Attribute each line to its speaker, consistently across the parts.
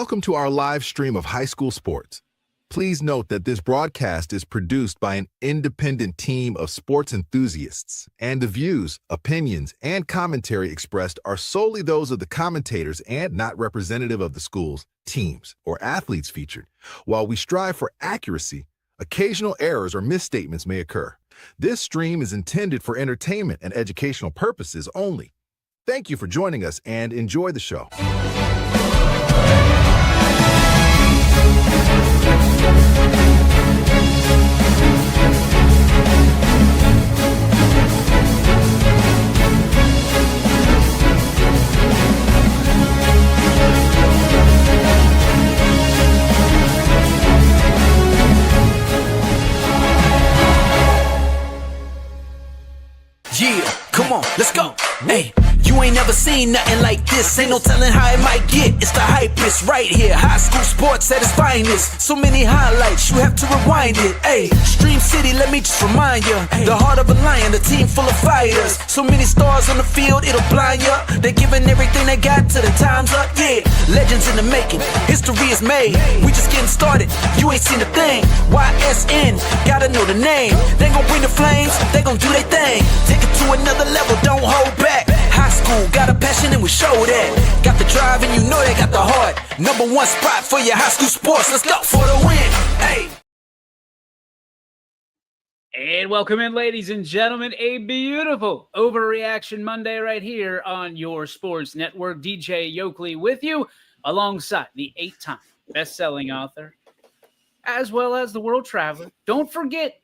Speaker 1: Welcome to our live stream of high school sports. Please note that this broadcast is produced by an independent team of sports enthusiasts, and the views, opinions, and commentary expressed are solely those of the commentators and not representative of the schools, teams, or athletes featured. While we strive for accuracy, occasional errors or misstatements may occur. This stream is intended for entertainment and educational purposes only. Thank you for joining us and enjoy the show.
Speaker 2: Yeah, come on, let's go. Hey, you ain't never seen nothing like this. Ain't no telling how it might get. It's the hypest right here. High school sports at its finest. So many highlights, you have to rewind it. Hey, Stream City, let me just remind you. The heart of a lion, a team full of fighters. So many stars on the field, it'll blind you. They're giving everything they got till the time's up. Yeah, legends in the making. History is made. We just getting started. You ain't seen a thing. YSN, gotta know the name. They gon' bring the flames. They gon' do their thing. Take it to another level, don't hold back. High school, got a passion and we show that. Got the drive and you know they got the heart. Number one spot for your high school sports. Let's go for the win. Hey.
Speaker 3: And welcome in, ladies and gentlemen, a beautiful Overreaction Monday right here on your sports network. DJ Yoakley with you, alongside the 8-time best-selling author, as well as the world traveler. Don't forget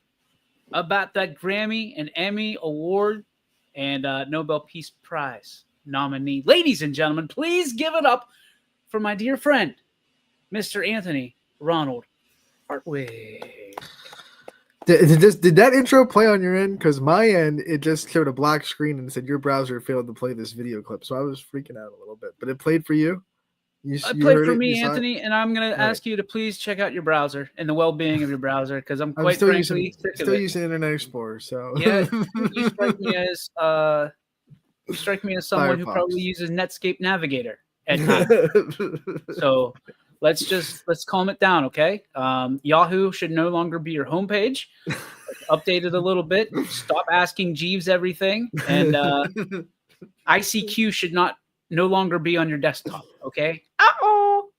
Speaker 3: about that Grammy and Emmy Award and Nobel Peace Prize nominee. Ladies and gentlemen, please give it up for my dear friend, Mr. Anthony Ronald Hartwig.
Speaker 4: Did that intro play on your end? Because my end, it just showed a black screen and said your browser failed to play this video clip. So I was freaking out a little bit. But it played for you?
Speaker 3: It played for me, Anthony, and I'm going to ask you to please check out your browser and the well-being of your browser, because I'm quite frankly
Speaker 4: still using Internet Explorer. So
Speaker 3: yeah, you strike me as someone
Speaker 4: Firefox.
Speaker 3: who probably uses Netscape Navigator at times. So let's calm it down, okay? Yahoo should no longer be your homepage. Update it a little bit. Stop asking Jeeves everything, and ICQ should no longer be on your desktop, okay? Uh-oh.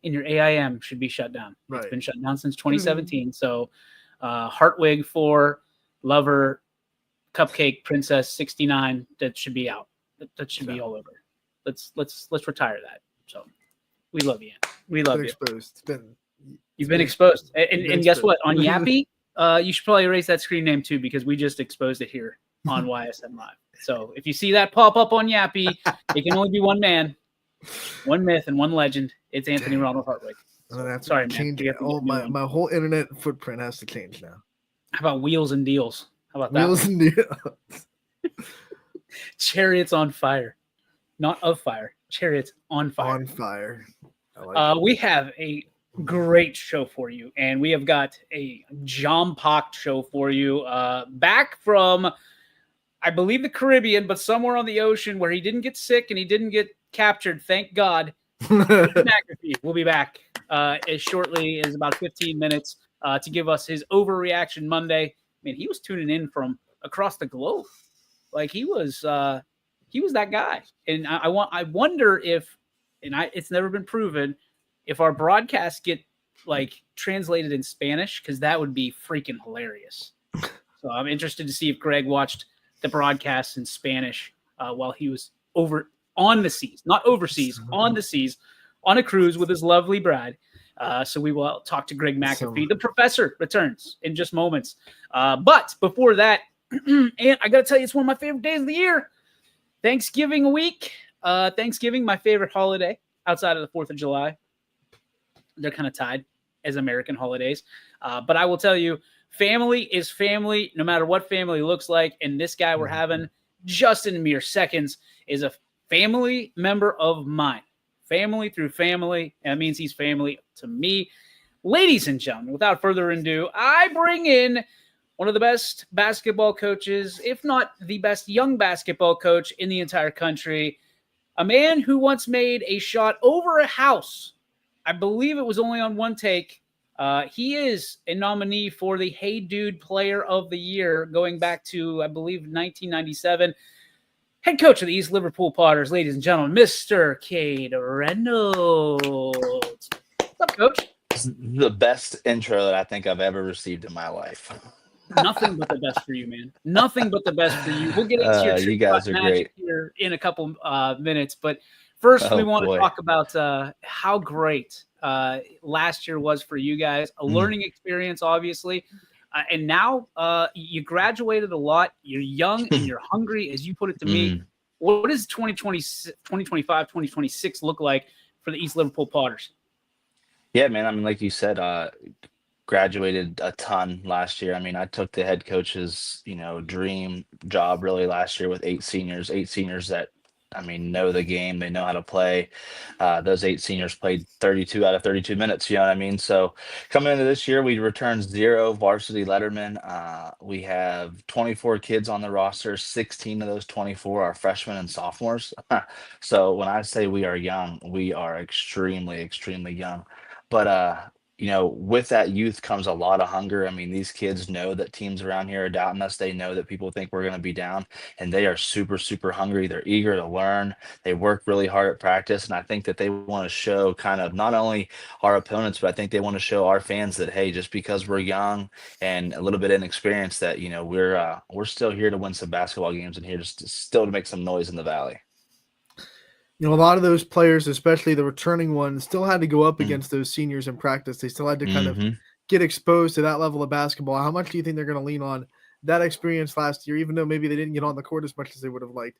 Speaker 3: And your AIM should be shut down.
Speaker 4: Right.
Speaker 3: It's been shut down since 2017. So Hartwig 4, Lover, Cupcake, Princess 69, that should be out. That should be all over. Let's retire that. So we love you. We love you.
Speaker 4: Exposed.
Speaker 3: You've been exposed. And guess what? On Yappy, you should probably erase that screen name too, because we just exposed it here on YSN Live. So if you see that pop up on Yappy, it can only be one man, one myth, and one legend. It's Anthony Ronald Hartwig. Sorry, man.
Speaker 4: My whole internet footprint has to change now.
Speaker 3: How about Wheels and Deals? How about that?
Speaker 4: Wheels and Deals.
Speaker 3: Chariots on fire. Not of fire. Chariots on fire.
Speaker 4: On fire. I like
Speaker 3: We have a great show for you, and we have got a jam-packed show for you. Back from, I believe, the Caribbean, but somewhere on the ocean where he didn't get sick and he didn't get captured, thank God. McAfee will be back as shortly as about 15 minutes to give us his Overreaction Monday. I mean, he was tuning in from across the globe. Like he was that guy. And I wonder if, it's never been proven, if our broadcasts get like translated in Spanish, because that would be freaking hilarious. So I'm interested to see if Greg watched the broadcasts in Spanish while he was on the seas, not overseas, on the seas, on a cruise with his lovely bride. So we will talk to Greg McAfee. The professor returns in just moments. But before that, and I got to tell you, it's one of my favorite days of the year. Thanksgiving week. Thanksgiving, my favorite holiday outside of the 4th of July. They're kind of tied as American holidays. But I will tell you, family is family, no matter what family looks like. And this guy we're having just in mere seconds is a family member of mine. Family through family. And that means he's family to me. Ladies and gentlemen, without further ado, I bring in one of the best basketball coaches, if not the best young basketball coach in the entire country, a man who once made a shot over a house. I believe it was only on one take. He is a nominee for the Hey Dude Player of the Year going back to, I believe, 1997. Head coach of the East Liverpool Potters, ladies and gentlemen, Mr. Cade Reynolds. What's up, Coach?
Speaker 5: This is the best intro that I think I've ever received in my life.
Speaker 3: Nothing but the best for you, man. Nothing but the best for you. We'll get into your
Speaker 5: You guys are
Speaker 3: magic
Speaker 5: great.
Speaker 3: here in a couple minutes, but first we want to
Speaker 5: boy.
Speaker 3: talk about how great last year was for you guys. A learning experience, obviously, and now you graduated a lot. You're young and you're hungry, as you put it to me. What does 2020, 2025, 2026 look like for the East Liverpool Potters?
Speaker 5: Yeah, man. I mean, like you said, graduated a ton last year. I mean, I took the head coach's, dream job really last year with eight seniors that, I mean, know the game. They know how to play. Those eight seniors played 32 out of 32 minutes. You know what I mean? So coming into this year, we returned 0 varsity lettermen. We have 24 kids on the roster. 16 of those 24 are freshmen and sophomores. So when I say we are young, we are extremely, extremely young. But with that youth comes a lot of hunger. I mean, these kids know that teams around here are doubting us. They know that people think we're going to be down, and they are super, super hungry. They're eager to learn. They work really hard at practice, and I think that they want to show kind of not only our opponents, but I think they want to show our fans that, hey, just because we're young and a little bit inexperienced, that we're still here to win some basketball games and here still to make some noise in the Valley.
Speaker 4: A lot of those players, especially the returning ones, still had to go up against those seniors in practice. They still had to kind of get exposed to that level of basketball. How much do you think they're going to lean on that experience last year, even though maybe they didn't get on the court as much as they would have liked?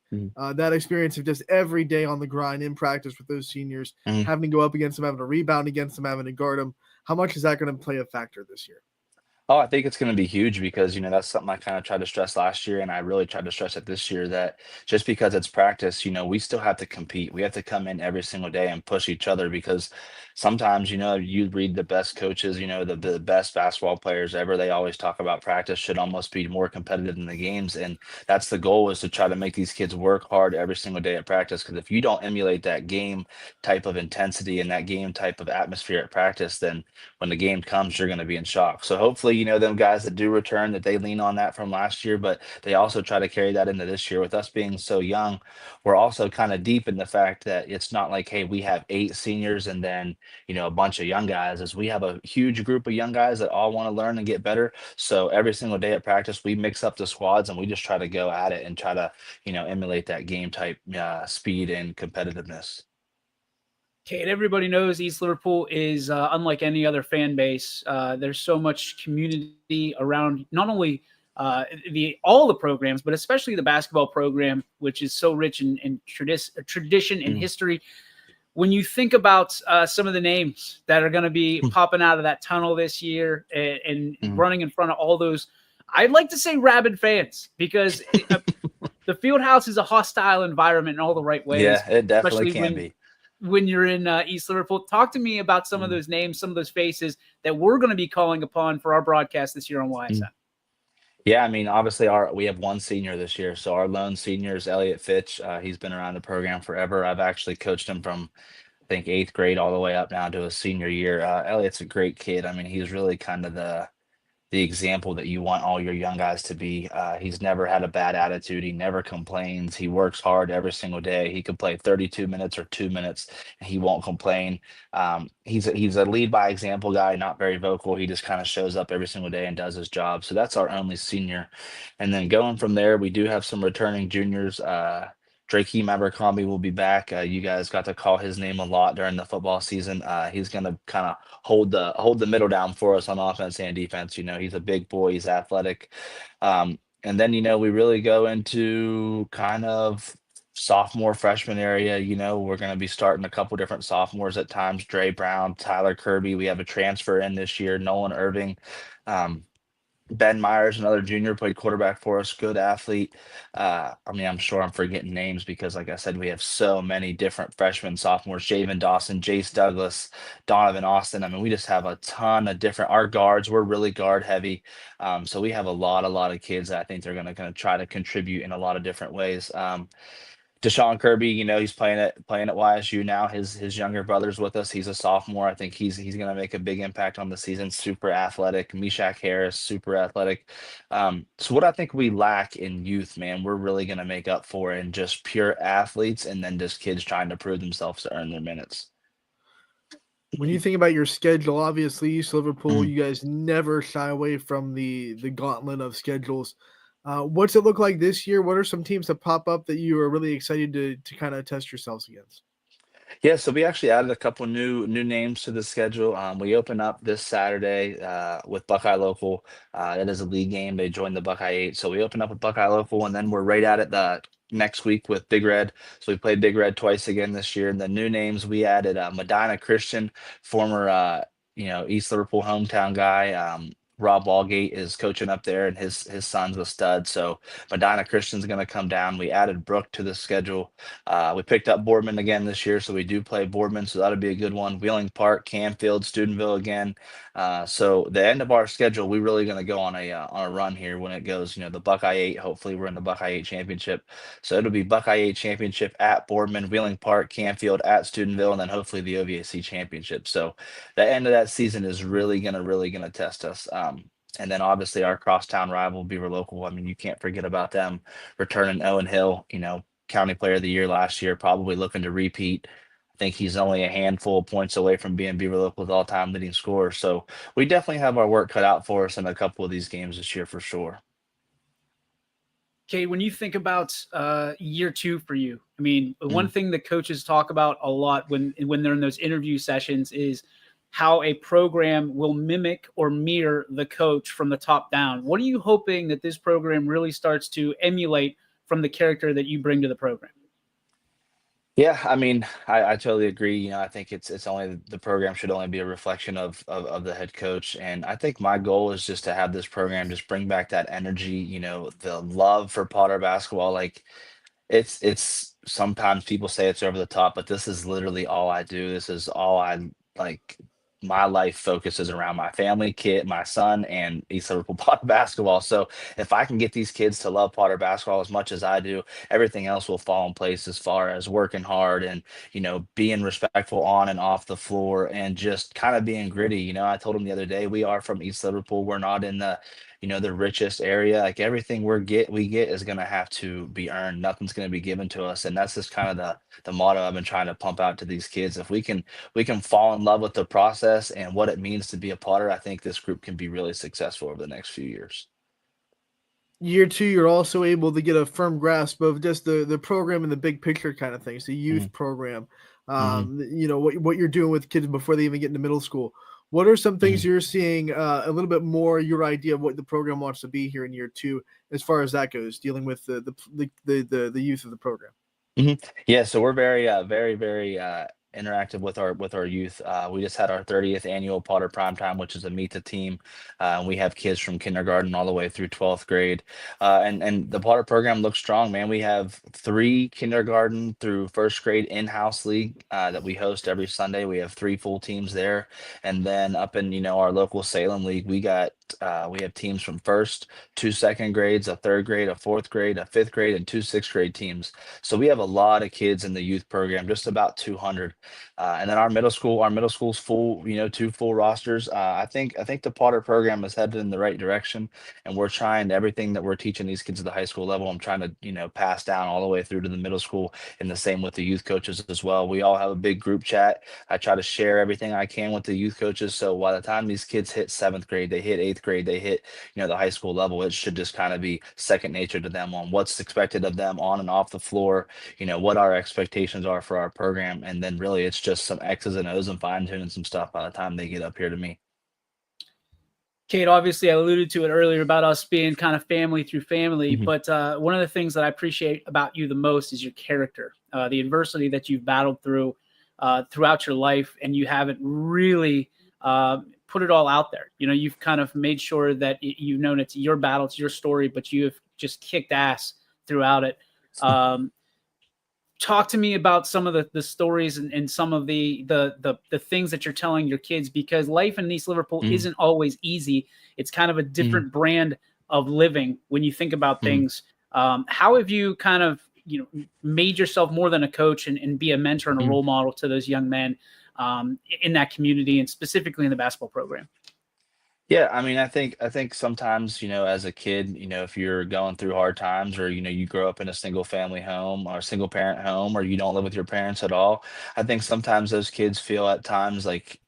Speaker 4: That experience of just every day on the grind in practice with those seniors, having to go up against them, having to rebound against them, having to guard them. How much is that going to play a factor this year?
Speaker 5: Oh, I think it's going to be huge because, that's something I kind of tried to stress last year, and I really tried to stress it this year, that just because it's practice, we still have to compete. We have to come in every single day and push each other because sometimes, you read the best coaches, the best basketball players ever, they always talk about practice should almost be more competitive than the games. And that's the goal, is to try to make these kids work hard every single day at practice. Because if you don't emulate that game type of intensity and that game type of atmosphere at practice, then when the game comes, you're going to be in shock. So hopefully, them guys that do return, that they lean on that from last year, but they also try to carry that into this year. With us being so young, we're also kind of deep in the fact that it's not like, hey, we have 8 seniors and then, a bunch of young guys. As we have a huge group of young guys that all want to learn and get better. So every single day at practice, we mix up the squads and we just try to go at it and try to, emulate that game type speed and competitiveness.
Speaker 3: Okay, and everybody knows East Liverpool is unlike any other fan base. There's so much community around not only all the programs, but especially the basketball program, which is so rich in tradition and history. When you think about some of the names that are going to be popping out of that tunnel this year and running in front of all those, I'd like to say rabid fans, because the field house is a hostile environment in all the right ways.
Speaker 5: Yeah, it definitely can be.
Speaker 3: When you're in East Liverpool, talk to me about some of those names, some of those faces that we're going to be calling upon for our broadcast this year on YSN.
Speaker 5: Yeah, I mean, obviously we have one senior this year. So our lone senior is Elliot Fitch. He's been around the program forever. I've actually coached him from, I think, 8th grade all the way up now to his senior year. Elliot's a great kid. I mean, he's really kind of the example that you want all your young guys to be. He's never had a bad attitude. He never complains. He works hard every single day. He could play 32 minutes or 2 minutes and he won't complain. He's a lead by example guy, not very vocal. He just kind of shows up every single day and does his job. So that's our only senior. And then going from there, we do have some returning juniors. Drakeem Abercrombie will be back. You guys got to call his name a lot during the football season. He's going to kind of hold the middle down for us on offense and defense. He's a big boy. He's athletic. And then, we really go into kind of sophomore, freshman area. We're going to be starting a couple different sophomores at times. Dre Brown, Tyler Kirby. We have a transfer in this year, Nolan Irving. Ben Myers, another junior, played quarterback for us, good athlete. I'm sure I'm forgetting names because, like I said, we have so many different freshmen, sophomores, Javen Dawson, Jace Douglas, Donovan Austin. We just have a ton of different, our guards, we're really guard heavy. So we have a lot of kids that I think they're going to try to contribute in a lot of different ways. Deshaun Kirby, he's playing at YSU now. His younger brother's with us. He's a sophomore. I think he's going to make a big impact on the season. Super athletic. Meshach Harris, super athletic. So what I think we lack in youth, man, we're really going to make up for in just pure athletes, and then just kids trying to prove themselves to earn their minutes.
Speaker 4: When you think about your schedule, obviously East Liverpool,
Speaker 5: Mhm.
Speaker 4: you guys never shy away from the gauntlet of schedules. What's it look like this year? What are some teams that pop up that you are really excited to kind of test yourselves against?
Speaker 5: Yeah, so we actually added a couple new names to the schedule. We open up this Saturday with Buckeye Local. It is a league game. They joined the Buckeye 8. So we open up with Buckeye Local, and then we're right at it the next week with Big Red. So we played Big Red twice again this year. And the new names we added Medina Christian, former East Liverpool hometown guy. Rob Walgate is coaching up there, and his son's a stud. So Medina Christian's going to come down. We added Brooke to the schedule. We picked up Boardman again this year, so we do play Boardman, so that'll be a good one. Wheeling Park, Canfield, Steubenville again. So the end of our schedule, we're really going to go on a run here when it goes. The Buckeye 8. Hopefully, we're in the Buckeye 8 championship. So it'll be Buckeye 8 championship at Boardman, Wheeling Park, Canfield, at Steubenville, and then hopefully the OVAC championship. So the end of that season is really gonna test us. And then obviously our crosstown rival, Beaver Local. I mean, you can't forget about them returning Owen Hill, County Player of the Year last year, probably looking to repeat. I think he's only a handful of points away from being Beaver Local's all-time leading scorer. So we definitely have our work cut out for us in a couple of these games this year for sure.
Speaker 3: Okay, when you think about year 2 for you, I mean, one thing that coaches talk about a lot when they're in those interview sessions is how a program will mimic or mirror the coach from the top down. What are you hoping that this program really starts to emulate from the character that you bring to the program?
Speaker 5: Yeah, I mean, I totally agree. I think it's only the program should only be a reflection of the head coach. And I think my goal is just to have this program just bring back that energy, the love for Potter basketball. Like it's sometimes people say it's over the top, but this is literally all I do. This is all I like. My life focuses around my family, my son, and East Liverpool Potter basketball. So if I can get these kids to love Potter basketball as much as I do, everything else will fall in place as far as working hard and being respectful on and off the floor and just kind of being gritty. I told him the other day, we are from East Liverpool. We're not in the richest area. Like everything we get is going to have to be earned. Nothing's going to be given to us. And that's just kind of the motto I've been trying to pump out to these kids. If we can fall in love with the process and what it means to be a Potter, I think this group can be really successful over the next few years.
Speaker 4: Year 2, you're also able to get a firm grasp of just the program and the big picture kind of things, the youth program, what you're doing with kids before they even get into middle school. What are some things you're seeing a little bit more your idea of what the program wants to be here in year 2, as far as that goes, dealing with the youth of the program?
Speaker 5: Yeah, so we're very, very interactive with our youth. We just had our 30th annual Potter Primetime, which is a meet the team. And we have kids from kindergarten all the way through 12th grade. And the Potter program looks strong, man. We have 3 kindergarten through 1st grade in-house league that we host every Sunday. We have 3 full teams there. And then up in, our local Salem league, we have teams from 1st to 2nd grades, a 3rd grade, a 4th grade, a 5th grade, and 2 6th grade teams. So we have a lot of kids in the youth program, just about 200. And then our middle school's full, 2 full rosters. I think the Potter program is headed in the right direction, and we're trying everything that we're teaching these kids at the high school level. I'm trying to, pass down all the way through to the middle school, and the same with the youth coaches as well. We all have a big group chat. I try to share everything I can with the youth coaches. So by the time these kids hit 7th grade, they hit 8th grade, they hit, the high school level, it should just kind of be second nature to them on what's expected of them on and off the floor, what our expectations are for our program. And then really it's just some X's and O's and fine tuning some stuff by the time they get up here to me.
Speaker 3: Kate, obviously I alluded to it earlier about us being kind of family through family, but one of the things that I appreciate about you the most is your character, the adversity that you've battled through throughout your life, and you haven't really put it all out there. You've kind of made sure that you've known it's your battle, it's your story, but you have just kicked ass throughout it. Talk to me about some of the stories and some of the things that you're telling your kids, because life in East Liverpool isn't always easy. It's kind of a different brand of living when you think about things. How have you kind of made yourself more than a coach and be a mentor and a role model to those young men in that community and specifically in the basketball program?
Speaker 5: Yeah, I mean, I think sometimes, as a kid, if you're going through hard times or, you grow up in a single family home or a single parent home or you don't live with your parents at all, I think sometimes those kids feel at times like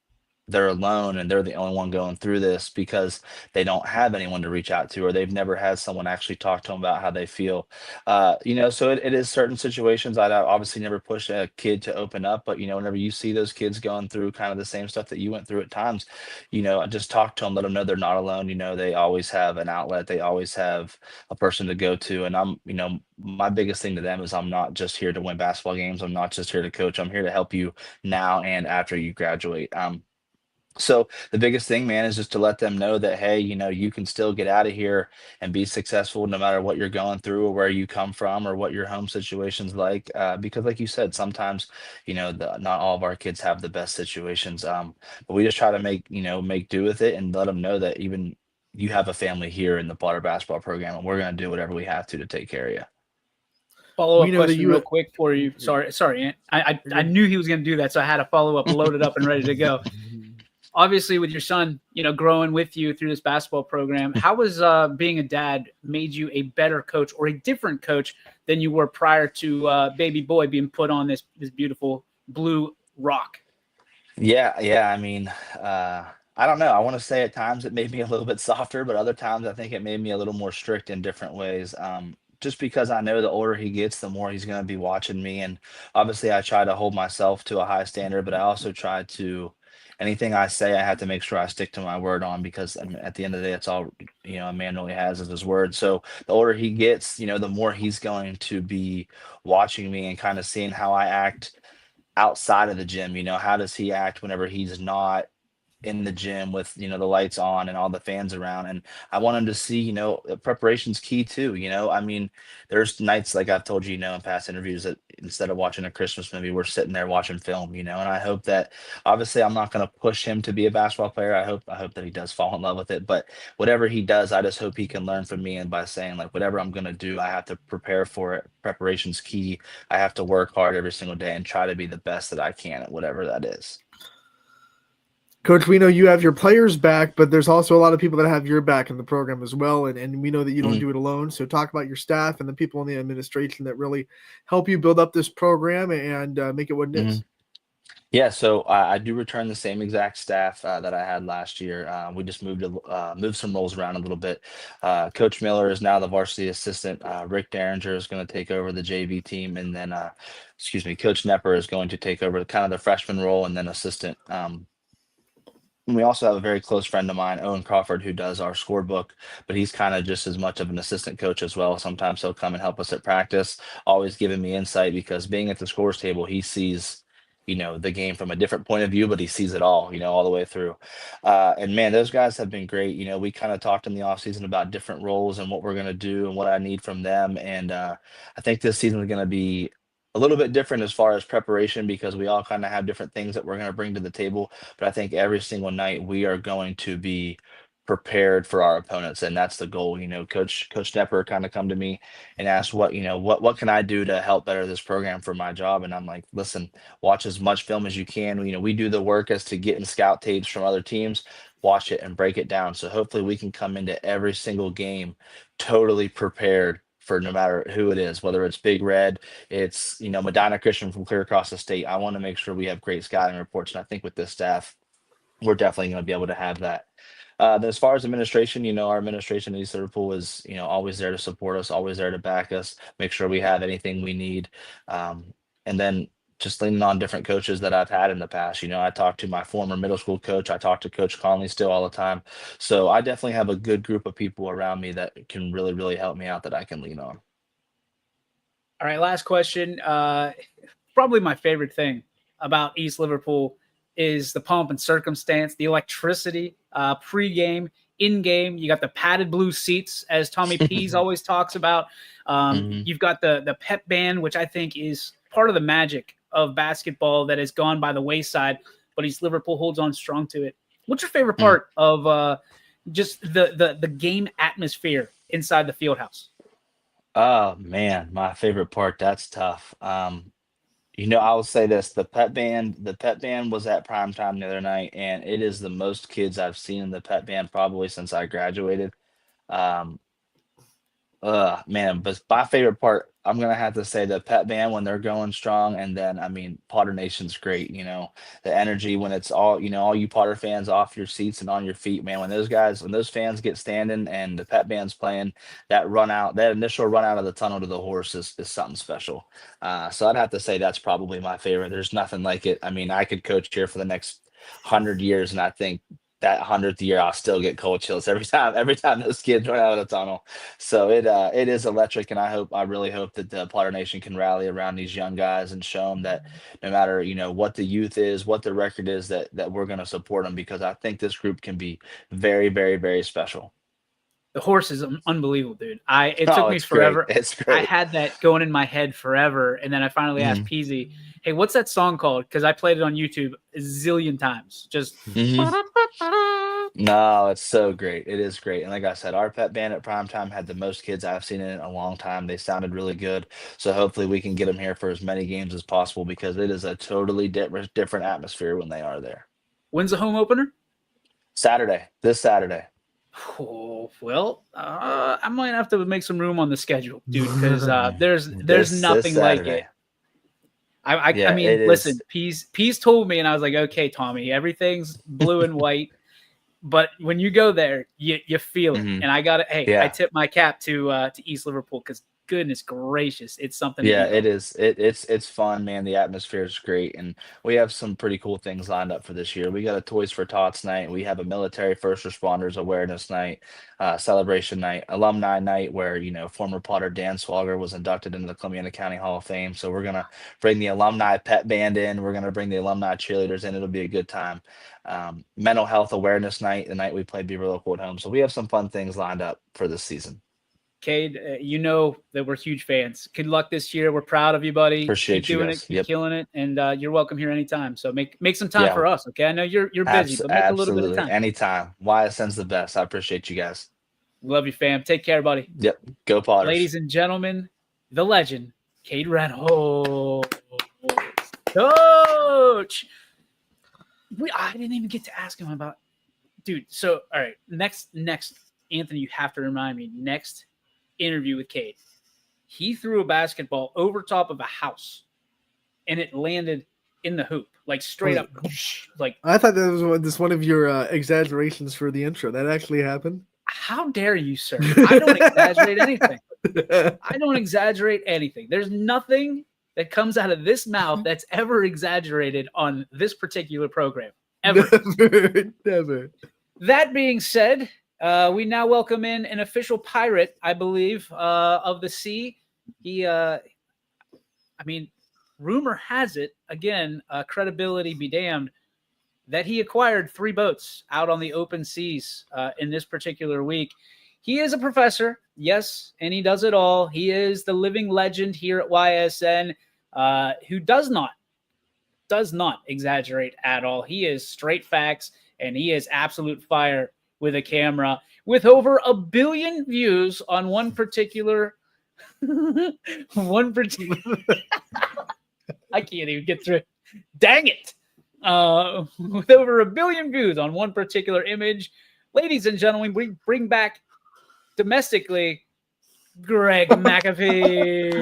Speaker 5: they're alone and they're the only one going through this because they don't have anyone to reach out to or they've never had someone actually talk to them about how they feel. So it is certain situations. I'd obviously never push a kid to open up, but whenever you see those kids going through kind of the same stuff that you went through at times, just talk to them, let them know they're not alone. They always have an outlet, they always have a person to go to. And my biggest thing to them is I'm not just here to win basketball games, I'm not just here to coach, I'm here to help you now and after you graduate. So the biggest thing, man, is just to let them know that, hey, you can still get out of here and be successful no matter what you're going through or where you come from or what your home situation's like. Because like you said, sometimes, not all of our kids have the best situations. But we just try to make do with it and let them know that even you have a family here in the Potter basketball program and we're going to do whatever we have to take care of you.
Speaker 3: Follow-up question real quick for you. Sorry, Ant. I knew he was going to do that, so I had a follow-up loaded up and ready to go. Obviously, with your son, growing with you through this basketball program, how was being a dad made you a better coach or a different coach than you were prior to baby boy being put on this beautiful blue rock?
Speaker 5: Yeah. I mean, I don't know. I want to say at times it made me a little bit softer, but other times I think it made me a little more strict in different ways. Just because I know the older he gets, the more he's going to be watching me. And obviously, I try to hold myself to a high standard, but I also try to anything I say, I have to make sure I stick to my word on because at the end of the day, it's all a man really has is his word. So the older he gets, the more he's going to be watching me and kind of seeing how I act outside of the gym. How does he act whenever he's not in the gym with the lights on and all the fans around, and I want him to see preparation's key too. I mean, there's nights like I've told you, in past interviews that instead of watching a Christmas movie we're sitting there watching film, and I hope that obviously I'm not going to push him to be a basketball player. I hope that he does fall in love with it, but whatever he does, I just hope he can learn from me, and by saying like whatever I'm going to do, I have to prepare for it. Preparation's key. I have to work hard every single day and try to be the best that I can at whatever that is.
Speaker 4: Coach, we know you have your players back, but there's also a lot of people that have your back in the program as well. And we know that you don't do it alone. So talk about your staff and the people in the administration that really help you build up this program and make it what it is.
Speaker 5: Yeah, so I do return the same exact staff that I had last year. We just moved some roles around a little bit. Coach Miller is now the varsity assistant. Rick Derringer is going to take over the JV team, and then, Coach Nepper is going to take over kind of the freshman role and then assistant. And we also have a very close friend of mine, Owen Crawford, who does our scorebook, but he's kind of just as much of an assistant coach as well. Sometimes he'll come and help us at practice, always giving me insight because being at the scores table, he sees, the game from a different point of view, but he sees it all, all the way through. And man, those guys have been great. We kind of talked in the offseason about different roles and what we're going to do and what I need from them. And I think this season is going to be a little bit different as far as preparation because we all kind of have different things that we're going to bring to the table. But I think every single night we are going to be prepared for our opponents, and that's the goal. Coach Nepper kind of come to me and asked what can I do to help better this program for my job, and I'm like, listen, watch as much film as you can. We do the work as to getting scout tapes from other teams, watch it and break it down. So hopefully we can come into every single game totally prepared for no matter who it is, whether it's Big Red, it's Medina Christian from clear across the state. I want to make sure we have great scouting reports, and I think with this staff, we're definitely going to be able to have that. Then as far as administration, our administration in East Liverpool is always there to support us, always there to back us, make sure we have anything we need, and then just leaning on different coaches that I've had in the past. I talked to my former middle school coach. I talk to Coach Conley still all the time. So I definitely have a good group of people around me that can really, really help me out that I can lean on.
Speaker 3: All right, last question. Probably my favorite thing about East Liverpool is the pomp and circumstance, the electricity, pre-game, in-game. You got the padded blue seats, as Tommy Pease always talks about. You've got the pep band, which I think is part of the magic of basketball that has gone by the wayside, but East Liverpool holds on strong to it. What's your favorite part of just the game atmosphere inside the field house?
Speaker 5: Oh man, my favorite part. That's tough. I will say this: the pet band was at prime time the other night, and it is the most kids I've seen in the pet band probably since I graduated. Um, man, but my favorite part, I'm gonna have to say the pet band when they're going strong, and then I mean Potter Nation's great. The energy when it's all you Potter fans off your seats and on your feet, man. When those fans get standing and the pet band's playing, that initial run out of the tunnel to the horse is something special. So I'd have to say that's probably my favorite. There's nothing like it. I mean, I could coach here for the next 100 years, and I think that 100th year I'll still get cold chills every time those kids run out of the tunnel. So it is electric, and I really hope that the Potter Nation can rally around these young guys and show them that no matter what the youth is, what the record is, that we're going to support them, because I think this group can be very, very, very special.
Speaker 3: The horse is unbelievable, dude. It
Speaker 5: Oh,
Speaker 3: took me
Speaker 5: it's great.
Speaker 3: forever.
Speaker 5: It's
Speaker 3: I
Speaker 5: great.
Speaker 3: had that going in my head forever, and then I finally asked Peasy, "Hey, what's that song called?" Because I played it on YouTube a zillion times. Just
Speaker 5: Mhm. No, it's so great. It is great. And like I said, our pet band at primetime had the most kids I've seen in a long time. They sounded really good. So hopefully we can get them here for as many games as possible, because it is a totally different atmosphere when they are there.
Speaker 3: when's the home opener?
Speaker 5: This Saturday.
Speaker 3: Oh, well, I might have to make some room on the schedule, dude, because there's
Speaker 5: This
Speaker 3: nothing like
Speaker 5: Saturday.
Speaker 3: it. I
Speaker 5: Yeah,
Speaker 3: mean,
Speaker 5: it
Speaker 3: listen,
Speaker 5: is.
Speaker 3: Pease told me, and I was like, okay, Tommy, everything's blue and white, but when you go there, you feel it.
Speaker 5: Mhm.
Speaker 3: And I got it. Hey, I
Speaker 5: Yeah.
Speaker 3: tip my cap to East Liverpool, because goodness gracious, it's something to
Speaker 5: Yeah, it
Speaker 3: behold.
Speaker 5: is. It's fun, man. The atmosphere is great, and we have some pretty cool things lined up for this year. We got a Toys for Tots night. We have a military first responders awareness night, celebration night, alumni night, where former Potter Dan Swagger was inducted into the Columbiana County Hall of Fame. So we're gonna bring the alumni pet band in. We're gonna bring the alumni cheerleaders in. It'll be a good time. Mental health awareness night, the night we play Beaver Local at home. So we have some fun things lined up for this season.
Speaker 3: Cade, you know that we're huge fans. Good luck this year. We're proud of you, buddy.
Speaker 5: Appreciate
Speaker 3: Keep
Speaker 5: you
Speaker 3: doing
Speaker 5: guys.
Speaker 3: it, keep
Speaker 5: Yep.
Speaker 3: killing it, and you're welcome here anytime. So make some time
Speaker 5: Yeah.
Speaker 3: for us, okay? I know you're busy, but make a little bit of
Speaker 5: Absolutely.
Speaker 3: time.
Speaker 5: Anytime. YSN's the best. I appreciate you guys.
Speaker 3: Love you, fam. Take care, buddy.
Speaker 5: Yep. Go Potters.
Speaker 3: Ladies and gentlemen, the legend, Cade Reynolds. Coach! I didn't even get to ask him about, dude. So, all right, next, Anthony, you have to remind me, next interview with Cade. He threw a basketball over top of a house, and it landed in the hoop, like straight up. Like,
Speaker 4: I thought that was one of your exaggerations for the intro. That actually happened.
Speaker 3: how dare you, sir? I don't exaggerate anything. I don't exaggerate anything. There's nothing that comes out of this mouth that's ever exaggerated on this particular program, ever.
Speaker 4: Never.
Speaker 3: That being said, we now welcome in an official pirate, I believe, of the sea. Rumor has it, again, credibility be damned, that he acquired 3 boats out on the open seas in this particular week. He is a professor, yes, and he does it all. He is the living legend here at YSN, who does not exaggerate at all. He is straight facts, and he is absolute fire with a camera, with over 1 billion views on one particular I can't even get through it. Dang it. With over 1 billion views on one particular image. Ladies and gentlemen, we bring back domestically Greg McAfee.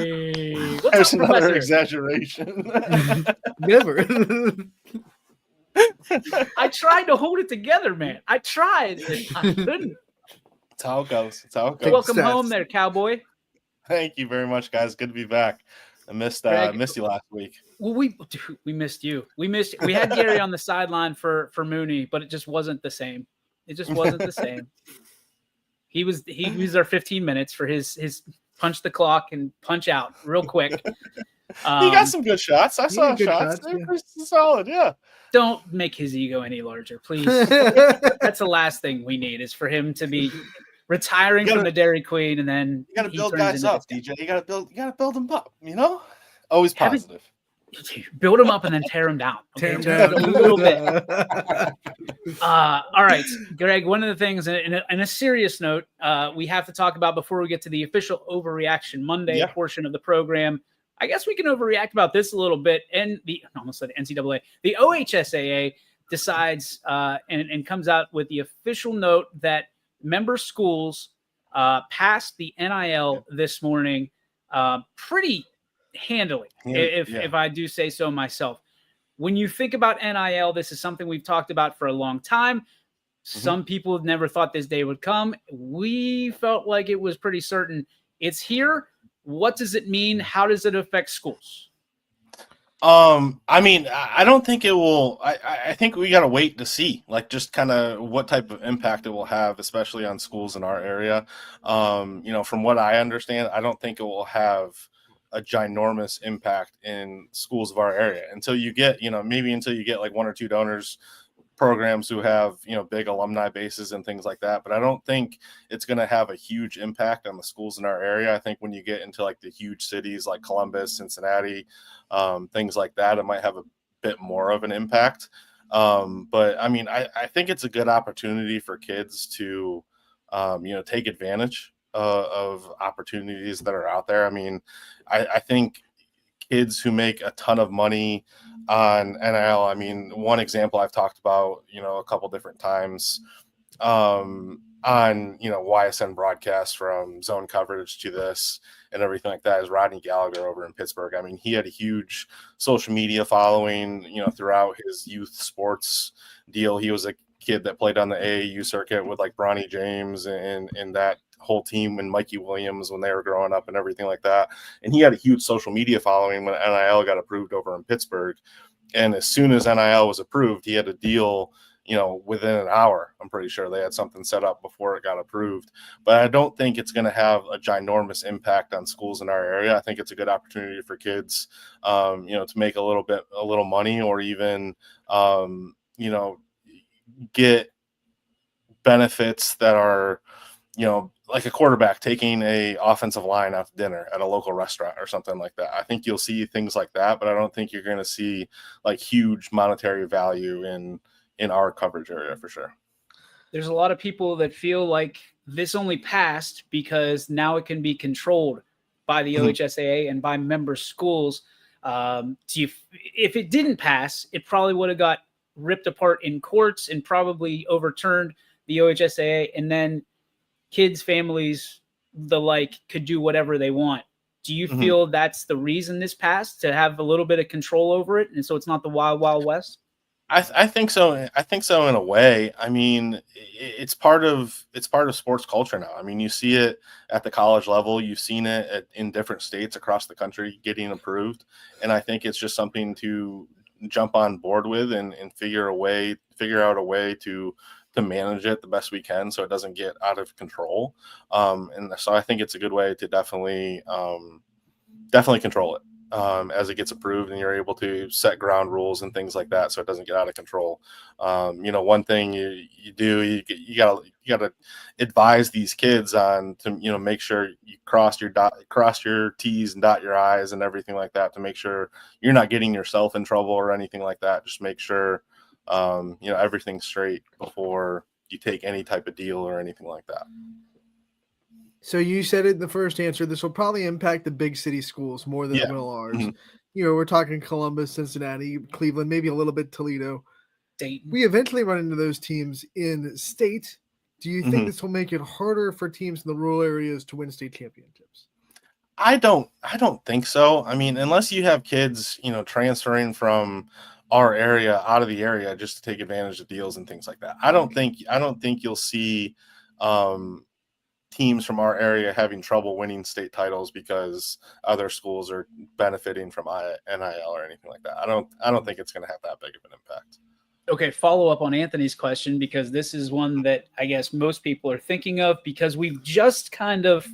Speaker 3: What's
Speaker 6: There's
Speaker 3: up,
Speaker 6: another
Speaker 3: Professor?
Speaker 6: exaggeration.
Speaker 4: Never.
Speaker 3: I tried to hold it together, man. I tried. I couldn't.
Speaker 6: That's how it goes. That's how it goes.
Speaker 3: Welcome
Speaker 4: stats.
Speaker 3: home there, cowboy.
Speaker 6: Thank you very much, guys. Good to be back. I missed
Speaker 3: Greg.
Speaker 6: you last week.
Speaker 3: Well, we missed you. We had Gary on the sideline for Mooney, but it just wasn't the same. It just wasn't the same. He was our 15 minutes for his punch the clock and punch out real quick.
Speaker 6: He got some good shots. I saw
Speaker 4: had good
Speaker 6: shots.
Speaker 4: shots,
Speaker 6: They're
Speaker 4: yeah.
Speaker 6: pretty solid. Yeah.
Speaker 3: Don't make his ego any larger, please. That's the last thing we need, is for him to be retiring from the Dairy Queen, and then
Speaker 6: You got to
Speaker 3: he
Speaker 6: build
Speaker 3: turns
Speaker 6: guys
Speaker 3: into
Speaker 6: up,
Speaker 3: this guy.
Speaker 6: DJ. You got to build them up. Always
Speaker 3: Haven't-
Speaker 6: positive.
Speaker 3: build them up and then tear them down.
Speaker 4: Tear 'em
Speaker 3: Just
Speaker 4: down.
Speaker 3: a little bit. All right, Greg, one of the things, in a serious note, we have to talk about before we get to the official Overreaction Monday portion of the program. I guess we can overreact about this a little bit. And I almost said NCAA. The OHSAA decides and comes out with the official note that member schools passed the NIL this morning pretty handily, if I do say so myself. When you think about NIL, this is something we've talked about for a long time. Some people have never thought this day would come. We felt like it was pretty certain. It's here. What does it mean? How does it affect schools?
Speaker 6: I mean, I don't think it will. I think we got to wait to see, like, just kind of what type of impact it will have, especially on schools in our area. From what I understand, I don't think it will have a ginormous impact in schools of our area until you get, until you get like one or two donors programs who have, big alumni bases and things like that. But I don't think it's going to have a huge impact on the schools in our area. I think when you get into like the huge cities like Columbus, Cincinnati, things like that, it might have a bit more of an impact. But I mean, I think it's a good opportunity for kids to, take advantage of opportunities that are out there. I mean, I think kids who make a ton of money on NIL. I mean, one example I've talked about, a couple different times on, YSN broadcasts, from zone coverage to this and everything like that, is Rodney Gallagher over in Pittsburgh. I mean, he had a huge social media following, throughout his youth sports deal. He was a kid that played on the AAU circuit with like Bronny James and that whole team and Mikey Williams when they were growing up and everything like that. And he had a huge social media following when NIL got approved over in Pittsburgh. And as soon as NIL was approved, he had a deal, within an hour. I'm pretty sure they had something set up before it got approved. But I don't think it's going to have a ginormous impact on schools in our area. I think it's a good opportunity for kids, to make a little money, or even, get benefits that are, like a quarterback taking a offensive line out to dinner at a local restaurant or something like that. I think you'll see things like that, but I don't think you're going to see like huge monetary value in our coverage area for sure.
Speaker 3: There's a lot of people that feel like this only passed because now it can be controlled by the OHSAA and by member schools. If it didn't pass, it probably would have got ripped apart in courts and probably overturned the OHSAA, and then kids, families, the like, could do whatever they want. Do you feel that's the reason this passed, to have a little bit of control over it, and so it's not the wild, wild west?
Speaker 6: I think so. I think so in a way. I mean, it's part of sports culture now. I mean, you see it at the college level. You've seen it in different states across the country getting approved, and I think it's just something to jump on board with and figure out a way to manage it the best we can so it doesn't get out of control. And so I think it's a good way to definitely control it as it gets approved, and you're able to set ground rules and things like that so it doesn't get out of control. One thing you gotta advise these kids on to make sure you cross your T's and dot your I's and everything like that, to make sure you're not getting yourself in trouble or anything like that. Just make sure everything's straight before you take any type of deal or anything like that.
Speaker 4: So you said it in the first answer, this will probably impact the big city schools more than it will ours. We're talking Columbus, Cincinnati, Cleveland, maybe a little bit Toledo.
Speaker 3: Dayton.
Speaker 4: We eventually run into those teams in state. Do you think this will make it harder for teams in the rural areas to win state championships?
Speaker 6: I don't think so. I mean, unless you have kids, transferring from our area out of the area just to take advantage of deals and things like that. I don't think you'll see teams from our area having trouble winning state titles because other schools are benefiting from NIL or anything like that. I don't think it's going to have that big of an impact.
Speaker 3: Okay, follow up on Anthony's question, because this is one that I guess most people are thinking of, because we've just kind of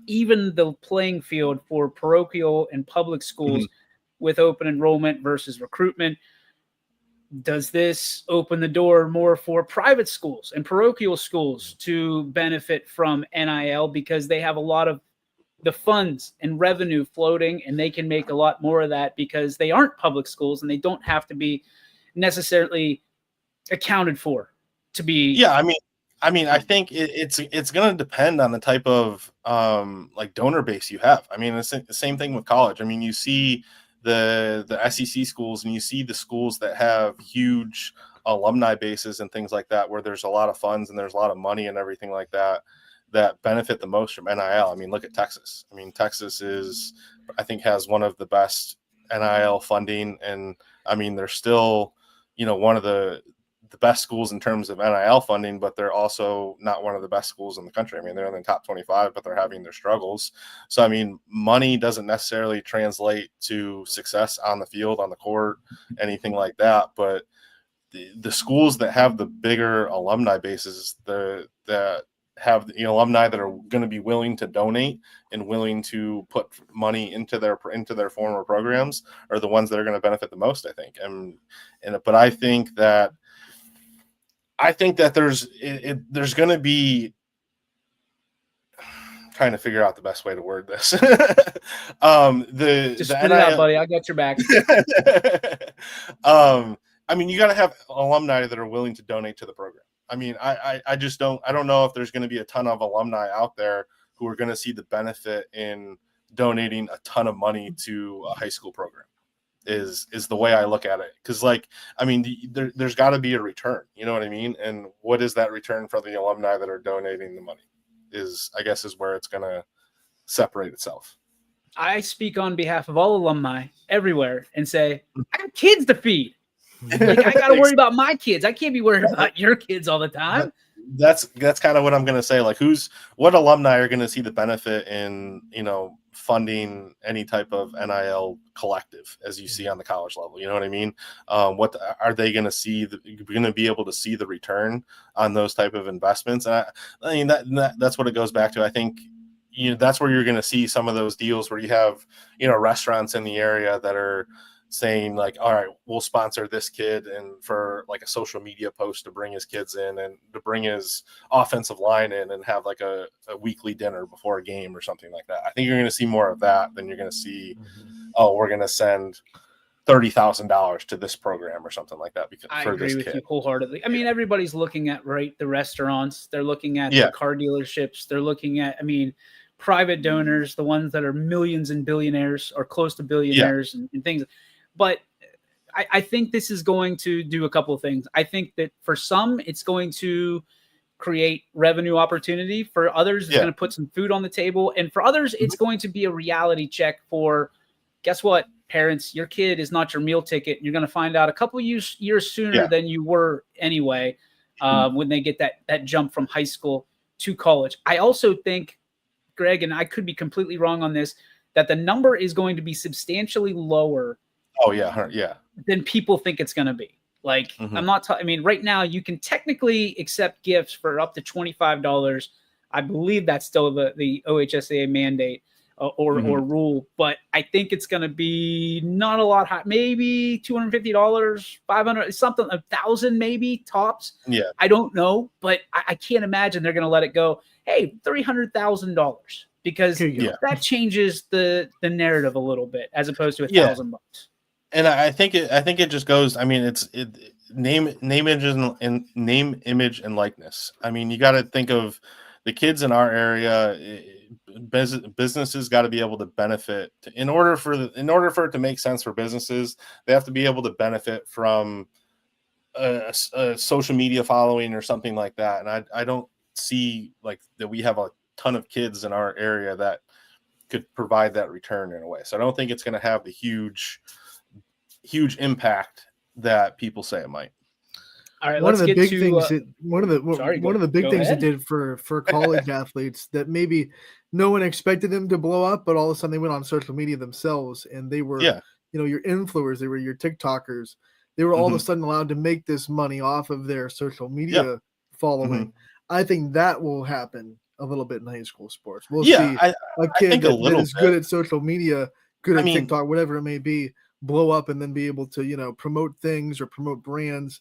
Speaker 3: evened the playing field for parochial and public schools with open enrollment versus recruitment. Does this open the door more for private schools and parochial schools to benefit from NIL, because they have a lot of the funds and revenue floating, and they can make a lot more of that because they aren't public schools and they don't have to be necessarily accounted for to be.
Speaker 6: Yeah, I think it's going to depend on the type of like donor base you have. I mean, it's the same thing with college. I mean, you see the SEC schools and you see the schools that have huge alumni bases and things like that, where there's a lot of funds and there's a lot of money and everything like that benefit the most from NIL. I mean, look at Texas. I mean, Texas I think has one of the best NIL funding, and I mean, they're still, one of the best schools in terms of NIL funding, but they're also not one of the best schools in the country. I mean, they're in the top 25, but they're having their struggles. So, I mean, money doesn't necessarily translate to success on the field, on the court, anything like that. But the schools that have the bigger alumni bases, that have alumni that are going to be willing to donate and willing to put money into their former programs, are the ones that are going to benefit the most, I think. But I think that there's going to be, trying to figure out the best way to word this.
Speaker 3: Just spit it out, buddy. I got your back.
Speaker 6: I mean, you got to have alumni that are willing to donate to the program. I mean, I don't know if there's going to be a ton of alumni out there who are going to see the benefit in donating a ton of money to a high school program. Is the way I look at it. Because, there's got to be a return. You know what I mean? And what is that return for the alumni that are donating the money? Is where it's going to separate itself.
Speaker 3: I speak on behalf of all alumni everywhere and say, I got kids to feed. I got to worry about my kids. I can't be worried about your kids all the time.
Speaker 6: That's kind of what I'm going to say. Like, what alumni are going to see the benefit in, funding any type of NIL collective, as you see on the college level? You know what I mean? What are they going to see? Going to be able to see the return on those type of investments? And I mean, that's what it goes back to. I think, that's where you're going to see some of those deals where you have, restaurants in the area that are saying, like, all right, we'll sponsor this kid and for like a social media post to bring his kids in and to bring his offensive line in and have like a weekly dinner before a game or something like that. I think you're going to see more of that than you're going to see, oh, we're going to send $30,000 to this program or something like that. Because
Speaker 3: I agree with you wholeheartedly. I mean, everybody's looking at, the restaurants, they're looking at the car dealerships, they're looking at, private donors, the ones that are millions and billionaires or close to billionaires and things. But I think this is going to do a couple of things. I think that for some, it's going to create revenue opportunity. For others, it's going to put some food on the table. And for others, it's going to be a reality check for, guess what, parents, your kid is not your meal ticket. You're going to find out a couple of years sooner than you were anyway, when they get that jump from high school to college. I also think, Greg, and I could be completely wrong on this, that the number is going to be substantially lower than people think it's going to be. Like, I'm not right now you can technically accept gifts for up to $25. I believe that's still the OHSAA mandate or rule, but I think it's going to be not a lot high, maybe $250, $500, something, $1,000 maybe tops. Yeah. I don't know, but I can't imagine they're going to let it go. Hey, $300,000, because that changes the narrative a little bit as opposed to $1,000.
Speaker 6: And I think it just goes. I mean, it's name, image, and likeness. I mean, you got to think of the kids in our area. Businesses got to be able to benefit. In order for it to make sense for businesses, they have to be able to benefit from a social media following or something like that. And I don't see like that we have a ton of kids in our area that could provide that return in a way. So I don't think it's going to have the huge impact that people say it might.
Speaker 3: All right,
Speaker 4: one of the big things it did for college athletes that maybe no one expected them to blow up, but all of a sudden they went on social media themselves and they were, your influencers, they were your TikTokers. They were all of a sudden allowed to make this money off of their social media following. I think that will happen a little bit in high school sports. We'll see a kid that is good at social media, good at TikTok, whatever it may be, blow up and then be able to, promote things or promote brands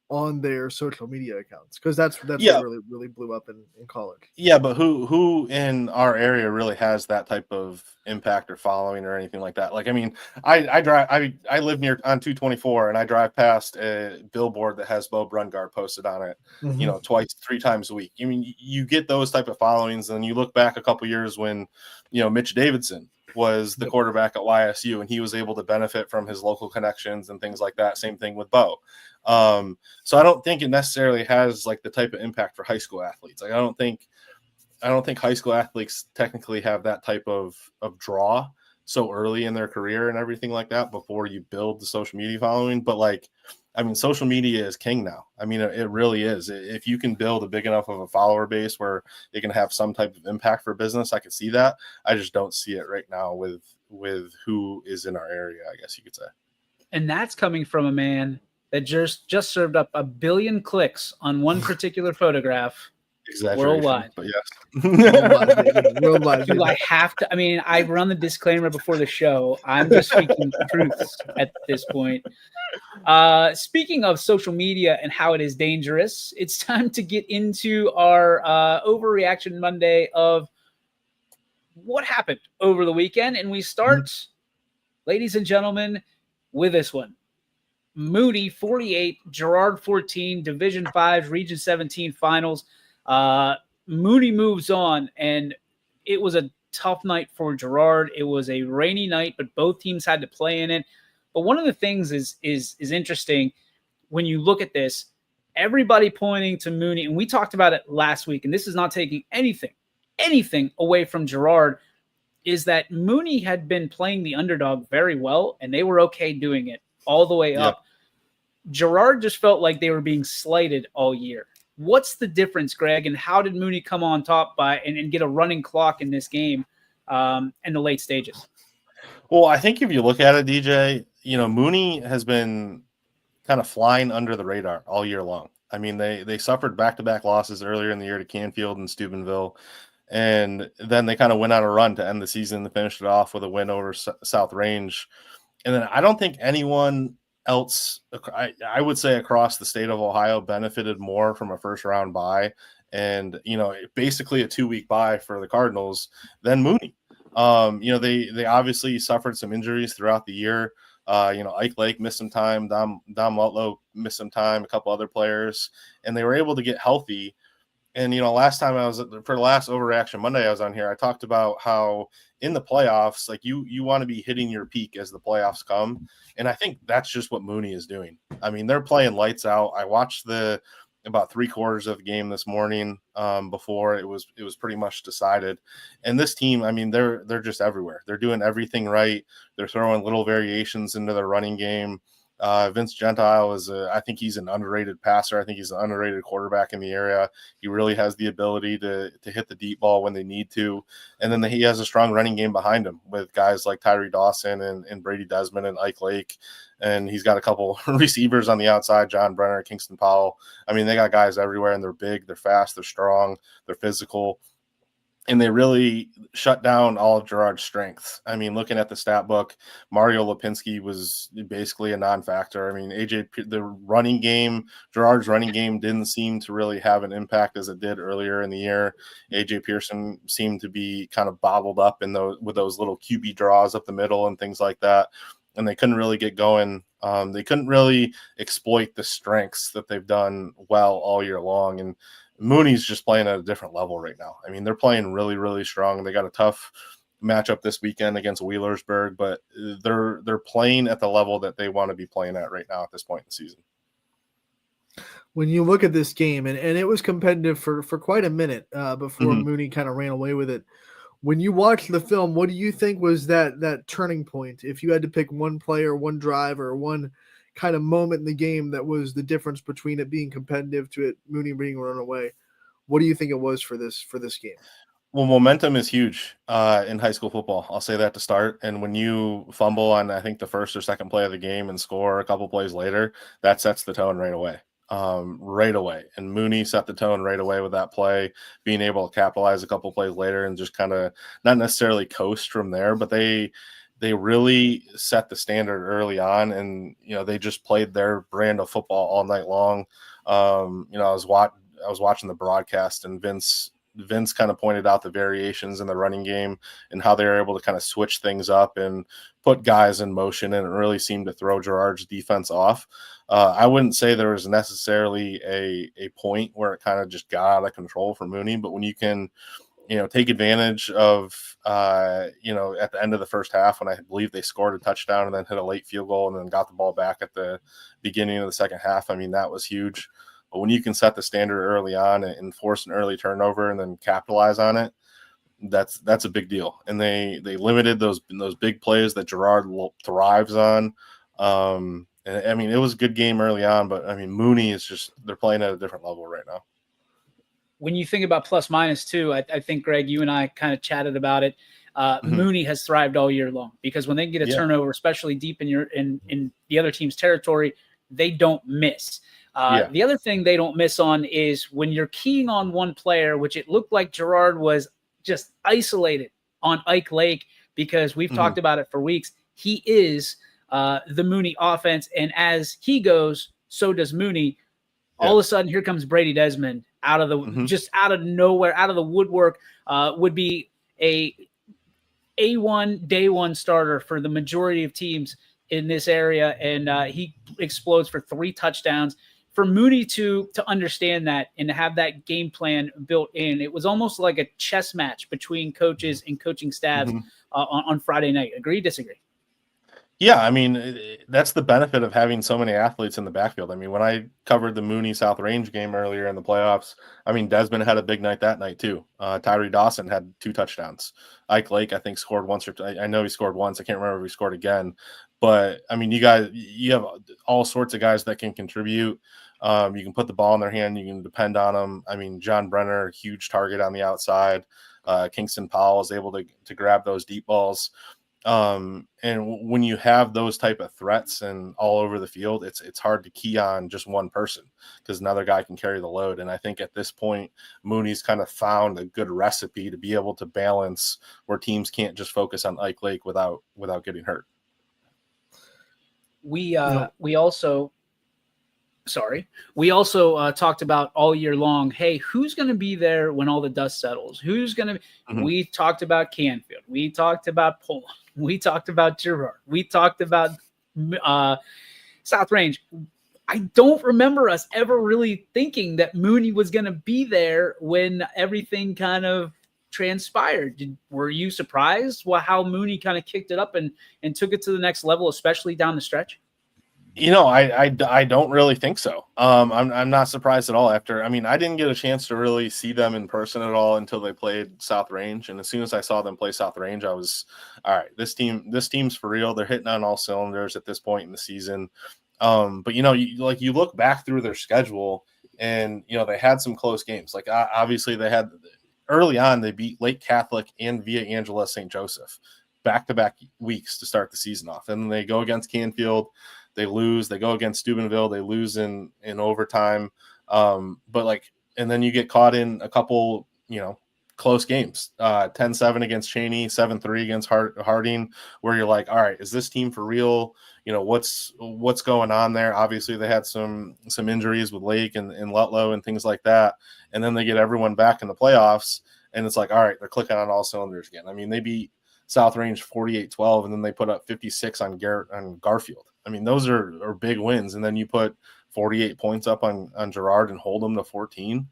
Speaker 4: on their social media accounts, because that's
Speaker 6: Yeah.
Speaker 4: what really blew up in college.
Speaker 6: Yeah, but who in our area really has that type of impact or following or anything like that? Like, I mean, I live near on 224, and I drive past a billboard that has Bo Brungard posted on it,
Speaker 4: Mhm.
Speaker 6: you know, twice, 3 times a week. I mean, you get those type of followings, and you look back a couple years when, you know, Mitch Davidson was the quarterback at YSU, and he was able to benefit from his local connections and things like that. Same thing with Bo. So I don't think it necessarily has like the type of impact for high school athletes. Like, I don't think high school athletes technically have that type of draw so early in their career and everything like that before you build the social media following. But like, I mean, social media is king now. I mean, it really is. If you can build a big enough of a follower base where it can have some type of impact for business, I could see that. I just don't see it right now with who is in our area, I guess you could say.
Speaker 3: And that's coming from a man that just served up 1 billion clicks on one particular photograph. Worldwide.
Speaker 6: But yes.
Speaker 4: Worldwide.
Speaker 3: Do I have to? I mean, I run the disclaimer before the show. I'm just speaking truths at this point. Speaking of social media and how it is dangerous, it's time to get into our overreaction Monday of what happened over the weekend. And we start, ladies and gentlemen, with this one. Moody 48, Girard 14, Division 5, Region 17 finals. Moody moves on, and it was a tough night for Girard. It was a rainy night, but both teams had to play in it. But one of the things is interesting when you look at this, everybody pointing to Moody, and we talked about it last week, and this is not taking anything away from Girard, is that Mooney had been playing the underdog very well, and they were okay doing it all the way up. Girard just felt like they were being slighted all year. What's the difference, Greg, and how did Mooney come on top and get a running clock in this game in the late stages?
Speaker 6: Well, I think if you look at it, DJ, you know, Mooney has been kind of flying under the radar all year long. I mean, they suffered back-to-back losses earlier in the year to Canfield and Steubenville, and then they kind of went on a run to end the season and finished it off with a win over South Range. And then I don't think anyone else, I would say across the state of Ohio, benefited more from a first-round bye and, you know, basically a 2-week bye for the Cardinals than Mooney. You know, they obviously suffered some injuries throughout the year. You know, Ike Lake missed some time, Dom Lutlow missed some time, a couple other players, and they were able to get healthy. And, you know, last time for the last Overreaction Monday I was on here, I talked about how in the playoffs, like you want to be hitting your peak as the playoffs come. And I think that's just what Mooney is doing. I mean, they're playing lights out. I watched about 3/4 of the game this morning before it was pretty much decided. And this team, I mean, they're just everywhere. They're doing everything right. They're throwing little variations into their running game. Vince Gentile I think he's an underrated passer. I think he's an underrated quarterback in the area. He really has the ability to hit the deep ball when they need to. And then he has a strong running game behind him with guys like Tyree Dawson and Brady Desmond and Ike Lake. And he's got a couple receivers on the outside, John Brenner, Kingston Powell. I mean, they got guys everywhere, and they're big, they're fast, they're strong, they're physical. And they really shut down all of Girard's strengths. I mean, looking at the stat book, Mario Lipinski was basically a non-factor. I mean, the running game, Girard's running game didn't seem to really have an impact as it did earlier in the year. AJ Pearson seemed to be kind of bobbled up with those little QB draws up the middle and things like that. And they couldn't really get going. They couldn't really exploit the strengths that they've done well all year long. And Mooney's just playing at a different level right now. I mean, they're playing really, really strong. They got a tough matchup this weekend against Wheelersburg, but they're playing at the level that they want to be playing at right now at this point in the season.
Speaker 4: When you look at this game, and it was competitive for quite a minute before Mooney kind of ran away with it. When you watch the film, what do you think was that turning point? If you had to pick one player, one drive, or one kind of moment in the game that was the difference between it being competitive to it Mooney being run away, what do you think it was for this game?
Speaker 6: Well, momentum is huge in high school football. I'll say that to start. And when you fumble on, I think, the first or second play of the game and score a couple plays later, that sets the tone right away. And Mooney set the tone right away with that play, being able to capitalize a couple plays later and just kind of not necessarily coast from there, but they they really set the standard early on, and they just played their brand of football all night long. I was watching the broadcast, and Vince kind of pointed out the variations in the running game and how they were able to kind of switch things up and put guys in motion, and it really seemed to throw Girard's defense off. I wouldn't say there was necessarily a point where it kind of just got out of control for Mooney, but when you can take advantage of, at the end of the first half, when I believe they scored a touchdown and then hit a late field goal and then got the ball back at the beginning of the second half. I mean, that was huge. But when you can set the standard early on and force an early turnover and then capitalize on it, that's a big deal. And they limited those big plays that Girard thrives on. And I mean, it was a good game early on, but I mean, Mooney is just, they're playing at a different level right now.
Speaker 3: When you think about plus minus too, I think, Greg, you and I kind of chatted about it. Mooney has thrived all year long because when they get a turnover, especially deep in the other team's territory, they don't miss. The other thing they don't miss on is when you're keying on one player, which it looked like Girard was just isolated on Ike Lake, because we've talked about it for weeks. He is the Mooney offense, and as he goes, so does Mooney. All of a sudden, here comes Brady Desmond out of the just out of nowhere, out of the woodwork. Would be A1 day one starter for the majority of teams in this area, and he explodes for 3 touchdowns. For Mooney to understand that and to have that game plan built in, it was almost like a chess match between coaches and coaching staffs on Friday night. Agree, disagree?
Speaker 6: Yeah, I mean, that's the benefit of having so many athletes in the backfield. I mean, when I covered the Mooney South Range game earlier in the playoffs, I mean, Desmond had a big night that night too. Tyree Dawson had 2 touchdowns. Ike Lake, I think, scored once I know he scored once. I can't remember if he scored again. But, I mean, you have all sorts of guys that can contribute. You can put the ball in their hand. You can depend on them. I mean, John Brenner, huge target on the outside. Kingston Powell is able to grab those deep balls. And when you have those type of threats and all over the field, it's hard to key on just one person because another guy can carry the load. And I think at this point, Mooney's kind of found a good recipe to be able to balance where teams can't just focus on Ike Lake without getting hurt.
Speaker 3: We also talked about all year long, hey, who's going to be there when all the dust settles? Who's going to We talked about Canfield. We talked about Poland. We talked about Girard. We talked about South Range. I don't remember us ever really thinking that Mooney was going to be there when everything kind of transpired. Were you surprised how Mooney kind of kicked it up and took it to the next level, especially down the stretch?
Speaker 6: I don't really think so. I'm not surprised at all. I didn't get a chance to really see them in person at all until they played South Range. And as soon as I saw them play South Range, I was, all right, this team's for real. They're hitting on all cylinders at this point in the season. But you look back through their schedule and, they had some close games. Like obviously they had early on, they beat Lake Catholic and Via Angela St. Joseph back-to-back weeks to start the season off. And then they go against Canfield. They lose. They go against Steubenville. They lose in overtime. And then you get caught in a couple, close games. 10-7 against Cheney, 7-3 against Harding, where you're like, all right, is this team for real? What's going on there? Obviously, they had some injuries with Lake and Lutlow and things like that. And then they get everyone back in the playoffs, and it's like, all right, they're clicking on all cylinders again. I mean, they beat South Range 48-12, and then they put up 56 on Garfield. I mean, those are big wins. And then you put 48 points up on Girard and hold them to 14.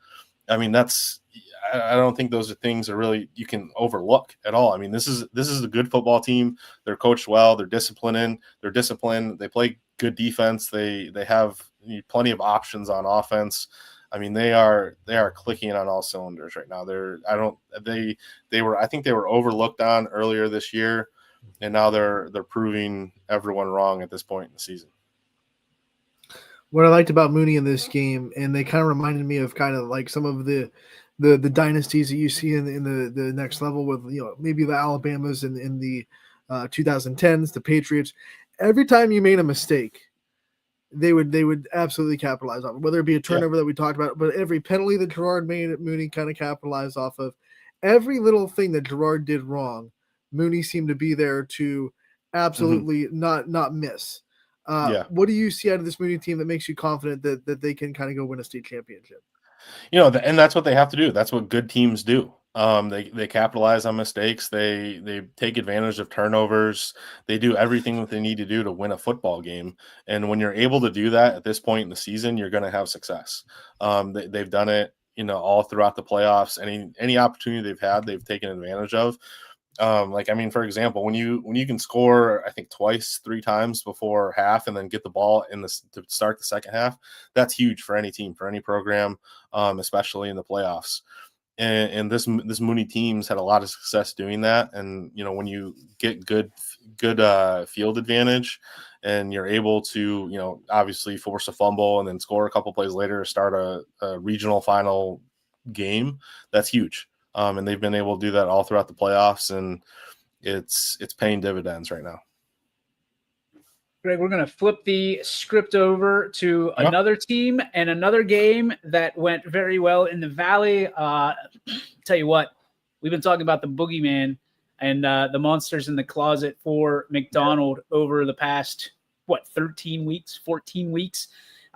Speaker 6: I mean, I don't think those are things that really you can overlook at all. I mean, this is a good football team. They're coached well. They're disciplined. They play good defense. They have plenty of options on offense. I mean, they are clicking on all cylinders right now. I think they were overlooked on earlier this year, and now they're proving everyone wrong at this point in the season.
Speaker 4: What I liked about Mooney in this game, and they kind of reminded me of kind of like some of the dynasties that you see in the next level with maybe the Alabamas in the 2010s, the Patriots. Every time you made a mistake, they would absolutely capitalize on it, whether it be a turnover that we talked about, but every penalty that Girard made, Mooney kind of capitalized off of. Every little thing that Girard did wrong, Mooney seemed to be there to absolutely not miss.
Speaker 6: Yeah.
Speaker 4: What do you see out of this Mooney team that makes you confident that they can kind of go win a state championship?
Speaker 6: And that's what they have to do. That's what good teams do. They capitalize on mistakes. They take advantage of turnovers. They do everything that they need to do to win a football game. And when you're able to do that at this point in the season, you're going to have success. They've done it, all throughout the playoffs. Any opportunity they've had, they've taken advantage of. For example, when you can score, I think twice, 3 times before half, and then get the ball to start the second half, that's huge for any team, for any program, especially in the playoffs. And this Mooney team's had a lot of success doing that. And when you get good field advantage, and you're able to obviously force a fumble and then score a couple plays later to start a regional final game, that's huge. And they've been able to do that all throughout the playoffs, and it's paying dividends right now.
Speaker 3: Greg, we're going to flip the script over to another team and another game that went very well in the Valley. Tell you what, we've been talking about the boogeyman and the monsters in the closet for McDonald over the past, 13 weeks, 14 weeks.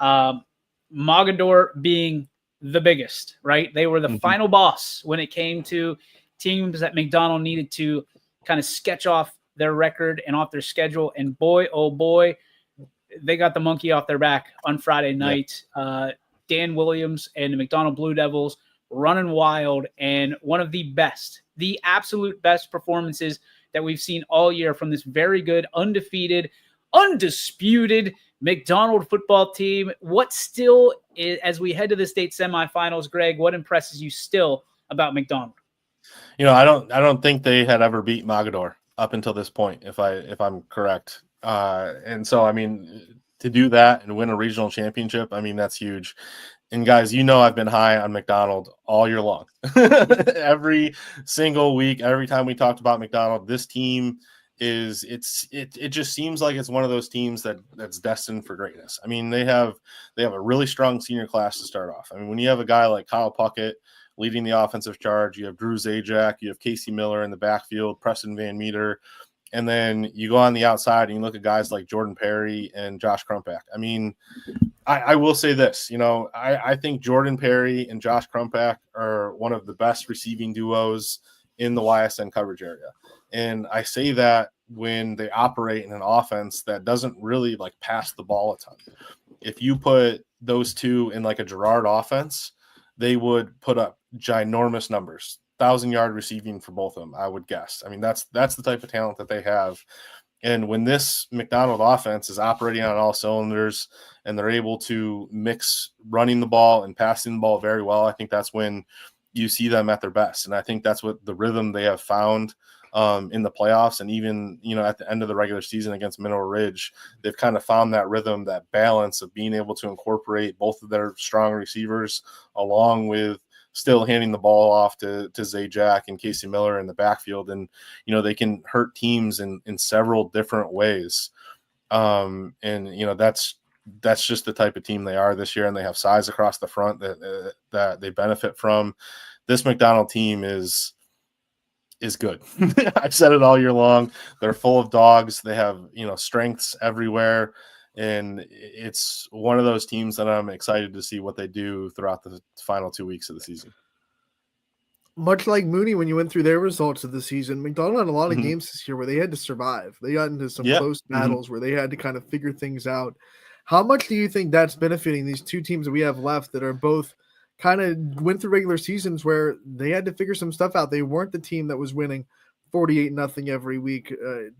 Speaker 3: Mogador being the biggest, right? They were the final boss when it came to teams that McDonald needed to kind of sketch off their record and off their schedule. And boy, oh boy, they got the monkey off their back on Friday night. Dan Williams and the McDonald Blue Devils running wild, and one of the absolute best performances that we've seen all year from this very good, undefeated, undisputed McDonald football team. What still, as we head to the state semifinals, Greg, what impresses you still about McDonald?
Speaker 6: I don't think they had ever beat Mogador up until this point, if I'm correct. And so, to do that and win a regional championship, that's huge. And guys, I've been high on McDonald all year long. Every single week, every time we talked about McDonald, this team it just seems like it's one of those teams that's destined for greatness. They have a really strong senior class to start off. When you have a guy like Kyle Puckett leading the offensive charge, you have Drew Zajac, you have Casey Miller in the backfield, Preston Van Meter, and then you go on the outside and you look at guys like Jordan Perry and Josh Crumpack. I will say this, I think Jordan Perry and Josh Crumpack are one of the best receiving duos in the YSN coverage area. And I say that when they operate in an offense that doesn't really pass the ball a ton. If you put those two in a Girard offense, they would put up ginormous numbers, 1,000-yard receiving for both of them, I would guess. That's the type of talent that they have. And when this McDonald offense is operating on all cylinders and they're able to mix running the ball and passing the ball very well, I think that's when you see them at their best. And I think that's what the rhythm they have found in the playoffs, and even at the end of the regular season against Mineral Ridge, they've kind of found that rhythm, that balance of being able to incorporate both of their strong receivers along with still handing the ball off to Zajac and Casey Miller in the backfield. And they can hurt teams in several different ways. And that's just the type of team they are this year, and they have size across the front that they benefit from. This McDonald team is good. I've said it all year long. They're full of dogs. They have, strengths everywhere. And it's one of those teams that I'm excited to see what they do throughout the final 2 weeks of the season.
Speaker 4: Much like Mooney, when you went through their results of the season, McDonald had a lot of games this year where they had to survive. They got into some close battles where they had to kind of figure things out. How much do you think that's benefiting these two teams that we have left that are both kind of went through regular seasons where they had to figure some stuff out? They weren't the team that was winning 48-0 every week,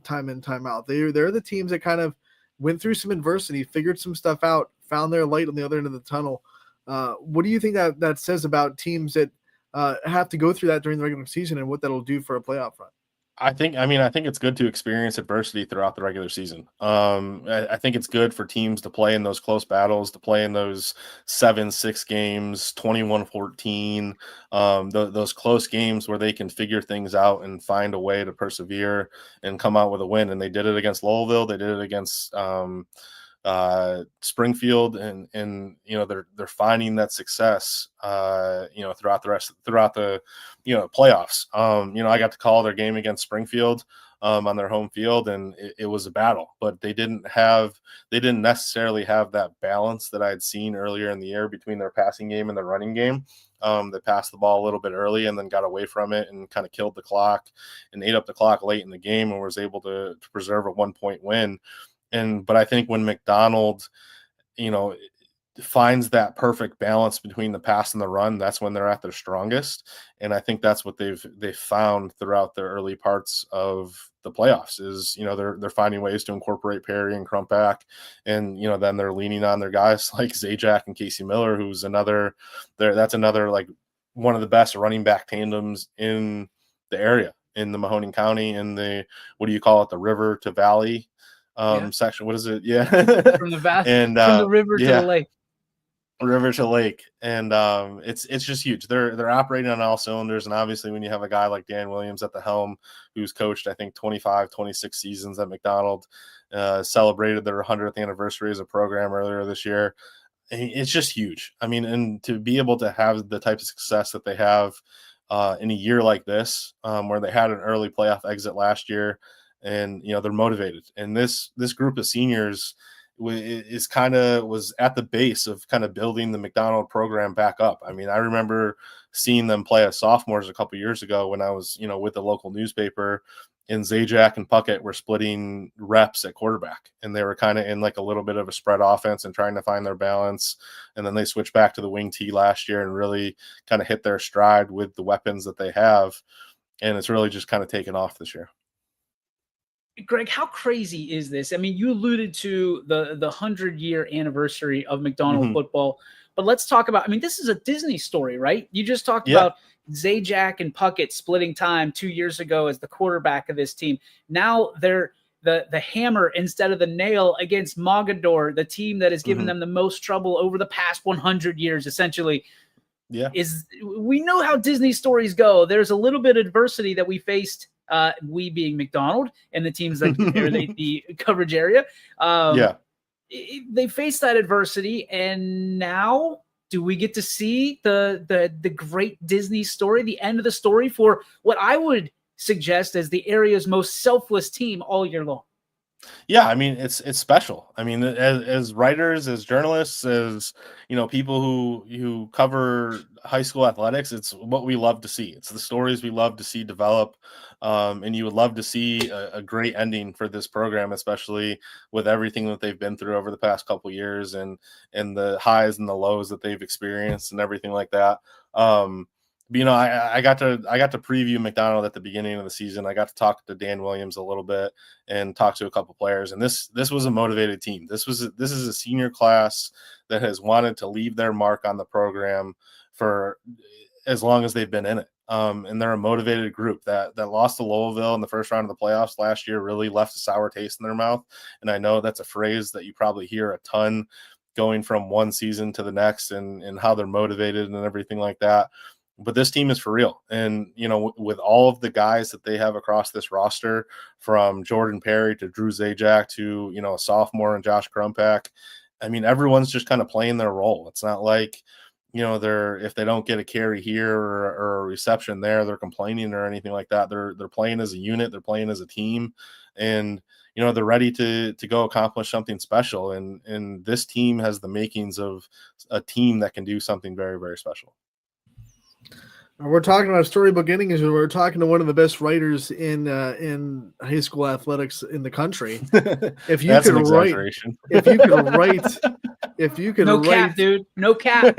Speaker 4: time in, time out. They're the teams that kind of went through some adversity, figured some stuff out, found their light on the other end of the tunnel. What do you think that says about teams that have to go through that during the regular season, and what that'll do for a playoff run?
Speaker 6: I think it's good to experience adversity throughout the regular season. I think it's good for teams to play in those close battles, to play in those 7-6 games, 21-14, those close games where they can figure things out and find a way to persevere and come out with a win. And they did it against Lowellville. They did it against Springfield, and they're finding that success throughout the playoffs. I got to call their game against Springfield. on their home field, and it was a battle. But they didn't necessarily have that balance that I had seen earlier in the year between their passing game and their running game. They passed the ball a little bit early and then got away from it and kind of killed the clock and ate up the clock late in the game and was able to preserve a 1-point win. But I think when McDonald, finds that perfect balance between the pass and the run, that's when they're at their strongest. And I think that's what they've found throughout the early parts of the playoffs is, they're finding ways to incorporate Perry and Crumpack. And, then they're leaning on their guys like Zajac and Casey Miller, who's that's another like one of the best running back tandems in the area, in the Mahoning County, in the, what do you call it? The river to valley section. What is it? Yeah.
Speaker 3: From the valley and from the river to the lake.
Speaker 6: River to lake, and it's just huge. They're operating on all cylinders, and obviously when you have a guy like Dan Williams at the helm, who's coached I think 26 seasons at McDonald, celebrated their 100th anniversary as a program earlier this year. It's just huge. I mean, and to be able to have the type of success that they have in a year like this, where they had an early playoff exit last year, and they're motivated, and this group of seniors was at the base of kind of building the McDonald program back up. I mean, I remember seeing them play as sophomores a couple years ago when I was, with the local newspaper, and Zajac and Puckett were splitting reps at quarterback, and they were kind of in like a little bit of a spread offense and trying to find their balance. And then they switched back to the wing tee last year and really kind of hit their stride with the weapons that they have. And it's really just kind of taken off this year.
Speaker 3: Greg, how crazy is this? I mean, you alluded to the 100-year anniversary of McDonald football, but let's talk about, this is a Disney story, right? You just talked about Zajac and Puckett splitting time 2 years ago as the quarterback of this team. Now they're the hammer instead of the nail against Mogador, the team that has given them the most trouble over the past 100 years, essentially. Yeah. We know how Disney stories go. There's a little bit of adversity that we faced, we being McDonald and the teams that inherit the coverage area. They faced that adversity, and now do we get to see the great Disney story, the end of the story for what I would suggest as the area's most selfless team all year long?
Speaker 6: Yeah, it's special. As writers, as journalists, as people who cover high school athletics, it's what we love to see. It's the stories we love to see develop, and you would love to see a great ending for this program, especially with everything that they've been through over the past couple of years, and the highs and the lows that they've experienced, and everything like that. I got to preview McDonald at the beginning of the season. I got to talk to Dan Williams a little bit and talk to a couple players. And this was a motivated team. This is a senior class that has wanted to leave their mark on the program for as long as they've been in it. And they're a motivated group that lost to Lowellville in the first round of the playoffs last year, really left a sour taste in their mouth. And I know that's a phrase that you probably hear a ton going from one season to the next, and how they're motivated and everything like that. But this team is for real. And, with all of the guys that they have across this roster, from Jordan Perry to Drew Zajac to, a sophomore and Josh Crumpack, everyone's just kind of playing their role. It's not like, if they don't get a carry here or a reception there, they're complaining or anything like that. They're playing as a unit. They're playing as a team. And, they're ready to go accomplish something special. And this team has the makings of a team that can do something very, very special.
Speaker 4: We're talking about storybook innings, and we're talking to one of the best writers in high school athletics in the country. If you could write,
Speaker 3: no cap, dude, no cap.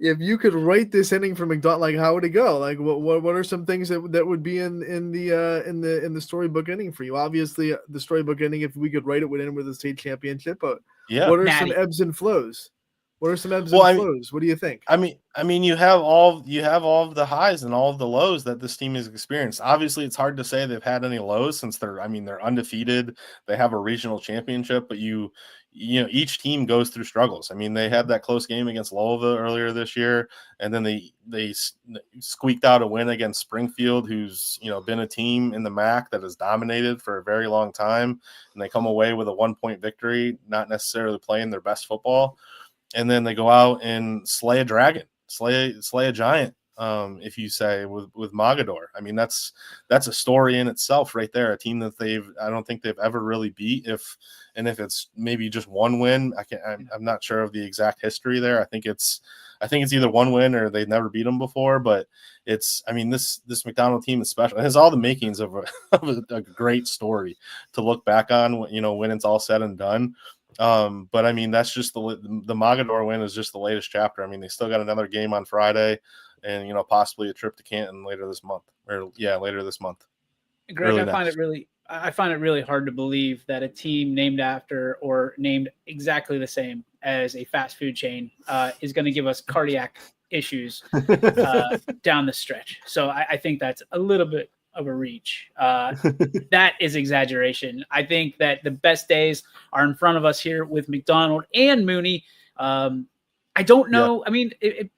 Speaker 4: If you could write this inning for McDonald, like how would it go? Like what are some things that would be in the storybook inning for you? Obviously, the storybook inning, if we could write it, would end with a state championship. But what are some ebbs and flows? What are some ebbs and flows? What do you think?
Speaker 6: You have all of the highs and all of the lows that this team has experienced. Obviously, it's hard to say they've had any lows since they're undefeated. They have a regional championship, but each team goes through struggles. They had that close game against Lowellville earlier this year, and then they squeaked out a win against Springfield, who's been a team in the MAC that has dominated for a very long time, and they come away with a 1-point victory, not necessarily playing their best football. And then they go out and slay a dragon, slay a giant If you say with Mogador, I mean, that's a story in itself right there. A team that I don't think they've ever really beat. If it's maybe just one win, I'm not sure of the exact history there. I think it's either one win or they've never beat them before, but this McDonald team is special. It has all the makings of a great story to look back on, when it's all said and done. But I mean, that's just the Mogador win is just the latest chapter. I mean, they still got another game on Friday and, possibly a trip to Canton later this month.
Speaker 3: Greg, I find it really hard to believe that a team named after or named exactly the same as a fast food chain is going to give us cardiac issues down the stretch. So I think that's a little bit of a reach. That is exaggeration. I think that the best days are in front of us here with McDonald and Mooney. I don't know. Yeah. I mean,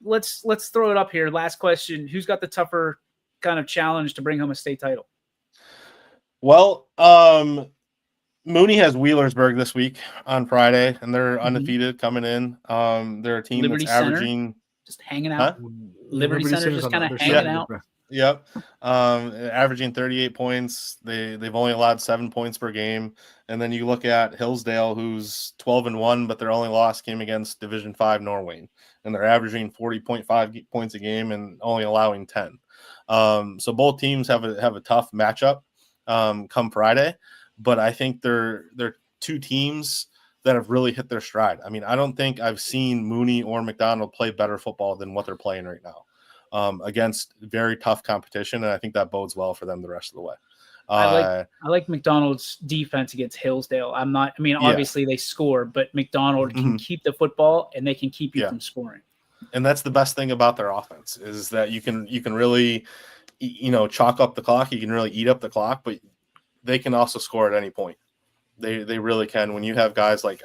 Speaker 3: let's throw it up here. Last question. Who's got the tougher kind of challenge to bring home a state title?
Speaker 6: Well, Mooney has Wheelersburg this week on Friday, and they're undefeated coming in. They're a team
Speaker 3: Liberty
Speaker 6: that's averaging
Speaker 3: – just hanging out. Huh? Liberty Center just kind of hanging out.
Speaker 6: Yep. Averaging 38 points. They've only allowed 7 points per game. And then you look at Hillsdale, who's 12-1, but their only loss came against Division 5 Norwayne. And they're averaging 40.5 points a game and only allowing 10. So both teams have a tough matchup come Friday. But I think they're two teams that have really hit their stride. I mean, I don't think I've seen Mooney or McDonald play better football than what they're playing right now. Against very tough competition, and I think that bodes well for them the rest of the way.
Speaker 3: I like McDonald's defense against Hillsdale. Obviously they score, but McDonald can keep the football and they can keep you from scoring.
Speaker 6: And that's the best thing about their offense is that you can really, chalk up the clock. You can really eat up the clock, but they can also score at any point. They really can. When you have guys like,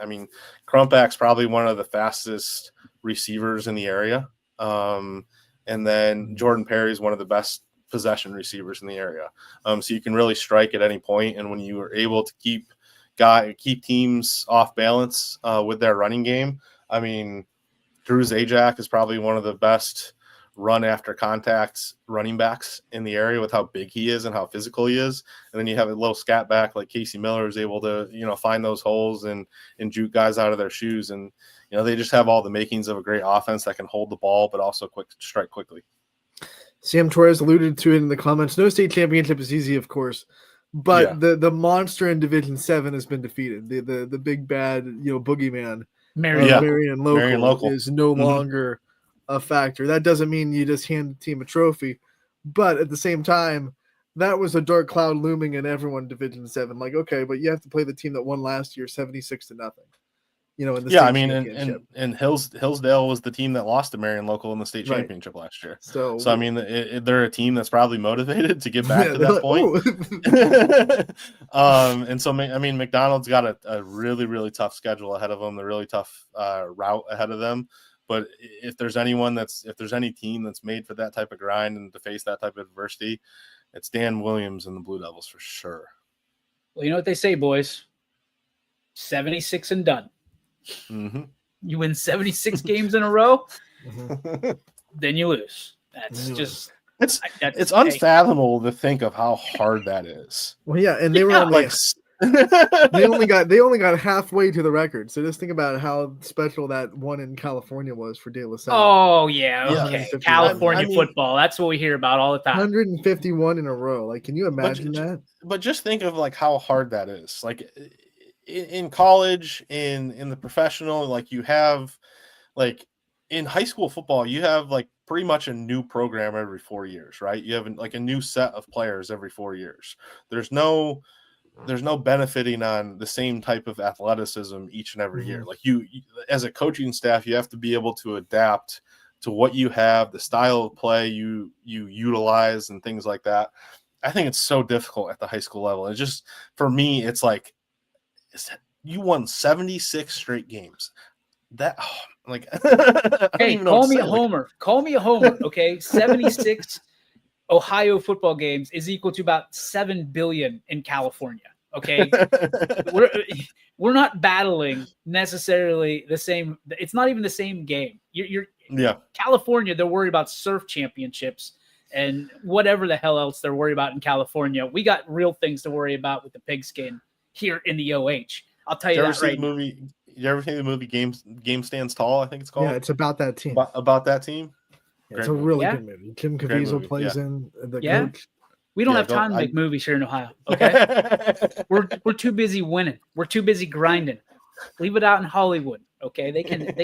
Speaker 6: Crumpak's probably one of the fastest receivers in the area. And then Jordan Perry is one of the best possession receivers in the area. So you can really strike at any point. And when you are able to keep teams off balance with their running game, Drew Zajac is probably one of the best run after contact running backs in the area with how big he is and how physical he is. And then you have a little scat back like Casey Miller is able to, find those holes and juke guys out of their shoes. And, they just have all the makings of a great offense that can hold the ball, but also strike quickly.
Speaker 4: Sam Torres alluded to it in the comments. No state championship is easy, of course, but the monster in Division 7 has been defeated. The big bad, boogeyman, Marion Local is no longer a factor. That doesn't mean you just hand the team a trophy, but at the same time, that was a dark cloud looming in everyone Division 7. Like, okay, but you have to play the team that won last year 76-0. In the state championship.
Speaker 6: And Hillsdale was the team that lost to Marion Local in the state championship last year. So they're a team that's probably motivated to get back to that point. And so McDonald's got a really, really tough schedule ahead of them, the really tough route ahead of them. But if there's any team that's made for that type of grind and to face that type of adversity, it's Dan Williams and the Blue Devils for sure.
Speaker 3: Well, you know what they say, boys. 76 and done.
Speaker 6: Mm-hmm.
Speaker 3: You win 76 games in a row, then you lose. That's just
Speaker 6: it's unfathomable to think of how hard that is.
Speaker 4: Well, yeah, and they were like they only got halfway to the record. So just think about how special that one in California was for De La Salle.
Speaker 3: Oh yeah, okay. California football. That's what we hear about all the time.
Speaker 4: 151 in a row. Like, can you imagine that?
Speaker 6: But just think of like how hard that is. Like in college, in the professional, like you have like in high school football, you have like pretty much a new program every 4 years, right? You have like a new set of players every 4 years. There's no benefiting on the same type of athleticism each and every year. Like you as a coaching staff, you have to be able to adapt to what you have, the style of play you utilize and things like that. I think it's so difficult at the high school level. It's just, for me, it's like, you won 76 straight games. That
Speaker 3: hey, call me a homer. Call me a homer. Okay, 76 Ohio football games is equal to about 7 billion in California. Okay, we're not battling necessarily the same. It's not even the same game. You're
Speaker 6: Yeah.
Speaker 3: California. They're worried about surf championships and whatever the hell else they're worried about in California. We got real things to worry about with the pigskin here in the OH. I'll tell you that right now.
Speaker 6: You ever see the movie Game Stands Tall? I think it's called.
Speaker 4: Yeah, it's about that team.
Speaker 6: About that team.
Speaker 4: Yeah, it's a really good movie. Jim
Speaker 6: Great
Speaker 4: Caviezel
Speaker 6: movie,
Speaker 4: plays
Speaker 6: yeah.
Speaker 4: in the
Speaker 3: Yeah.
Speaker 4: coach.
Speaker 3: We don't
Speaker 6: Yeah,
Speaker 3: have time to make movies here in Ohio. Okay, we're too busy winning. We're too busy grinding. Leave it out in Hollywood. Okay, they can.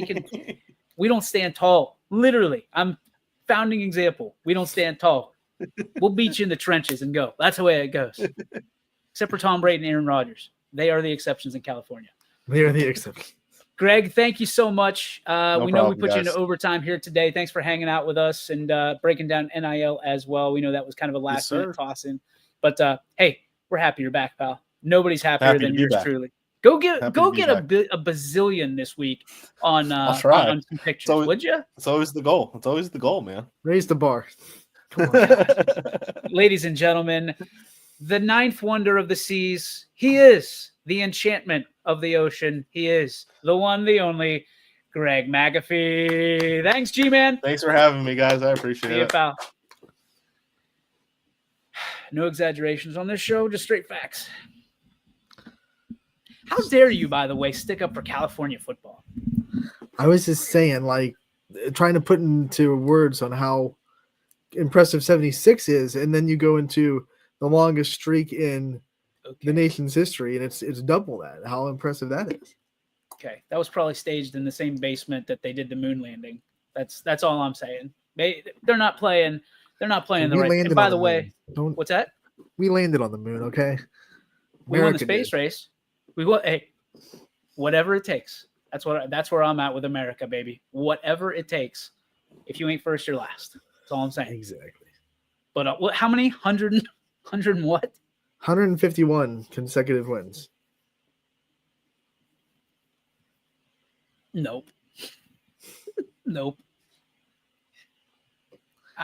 Speaker 3: We don't stand tall. Literally, I'm founding example. We don't stand tall. We'll beat you in the trenches and go. That's the way it goes. Except for Tom Brady and Aaron Rodgers. They are the exceptions in California.
Speaker 4: They are the exception.
Speaker 3: Greg, thank you so much. We know we
Speaker 6: problem,
Speaker 3: put you
Speaker 6: guys.
Speaker 3: into overtime here today. Thanks for hanging out with us and breaking down NIL as well. We know that was kind of a last minute toss in. But hey, we're happy you're back, pal. Nobody's happier
Speaker 6: Happy to
Speaker 3: than
Speaker 6: be
Speaker 3: yours
Speaker 6: back.
Speaker 3: truly. Go get
Speaker 6: Happy to be
Speaker 3: a bazillion this week on
Speaker 6: I'll try.
Speaker 3: on some pictures,
Speaker 6: So-
Speaker 3: would you?
Speaker 6: It's always the goal. It's always the goal, man.
Speaker 4: Raise the bar. Come on.
Speaker 3: Ladies and gentlemen, the ninth wonder of the seas. He is the enchantment of the ocean. He is the one, the only, Greg McAfee. Thanks, G-Man.
Speaker 6: Thanks for having me, guys. I appreciate
Speaker 3: See you,
Speaker 6: it.
Speaker 3: pal. No exaggerations on this show, just straight facts. How dare you, by the way, stick up for California football?
Speaker 4: I was just saying, like, trying to put into words on how impressive 76 is, and then you go into the longest streak in the nation's history, and it's double that. How impressive that is.
Speaker 3: Okay, that was probably staged in the same basement that they did the moon landing. That's all I'm saying. They're not playing. They're not playing the
Speaker 4: We
Speaker 3: right.
Speaker 4: landed
Speaker 3: And by
Speaker 4: on
Speaker 3: the
Speaker 4: the
Speaker 3: way,
Speaker 4: moon.
Speaker 3: what's that?
Speaker 4: We landed on the moon, okay?
Speaker 3: We won the
Speaker 4: America
Speaker 3: space
Speaker 4: did.
Speaker 3: race. We won. Hey, whatever it takes. That's where I'm at with America, baby. Whatever it takes. If you ain't first, you're last. That's all I'm saying.
Speaker 4: Exactly.
Speaker 3: But how many? 100 and what?
Speaker 4: 151 consecutive wins.
Speaker 3: Nope. Nope.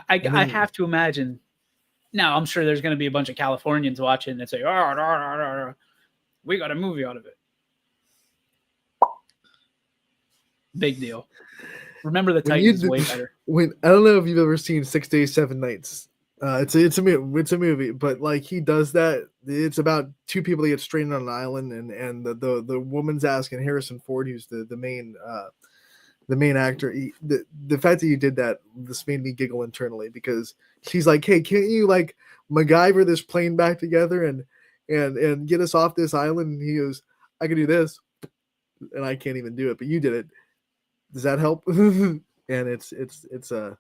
Speaker 3: I have to imagine. Now, I'm sure there's going to be a bunch of Californians watching that say, we got a movie out of it. Big deal. Remember the
Speaker 4: When you
Speaker 3: Titans
Speaker 4: did-
Speaker 3: way better.
Speaker 4: When I don't know if you've ever seen 6 Days, 7 Nights. It's a movie, but like he does that. It's about two people that get stranded on an island, and the woman's asking Harrison Ford, who's the main actor. The fact that you did that, this made me giggle internally, because she's like, "Hey, can't you like MacGyver this plane back together and get us off this island?" And he goes, "I can do this," and I can't even do it, but you did it. Does that help? And it's I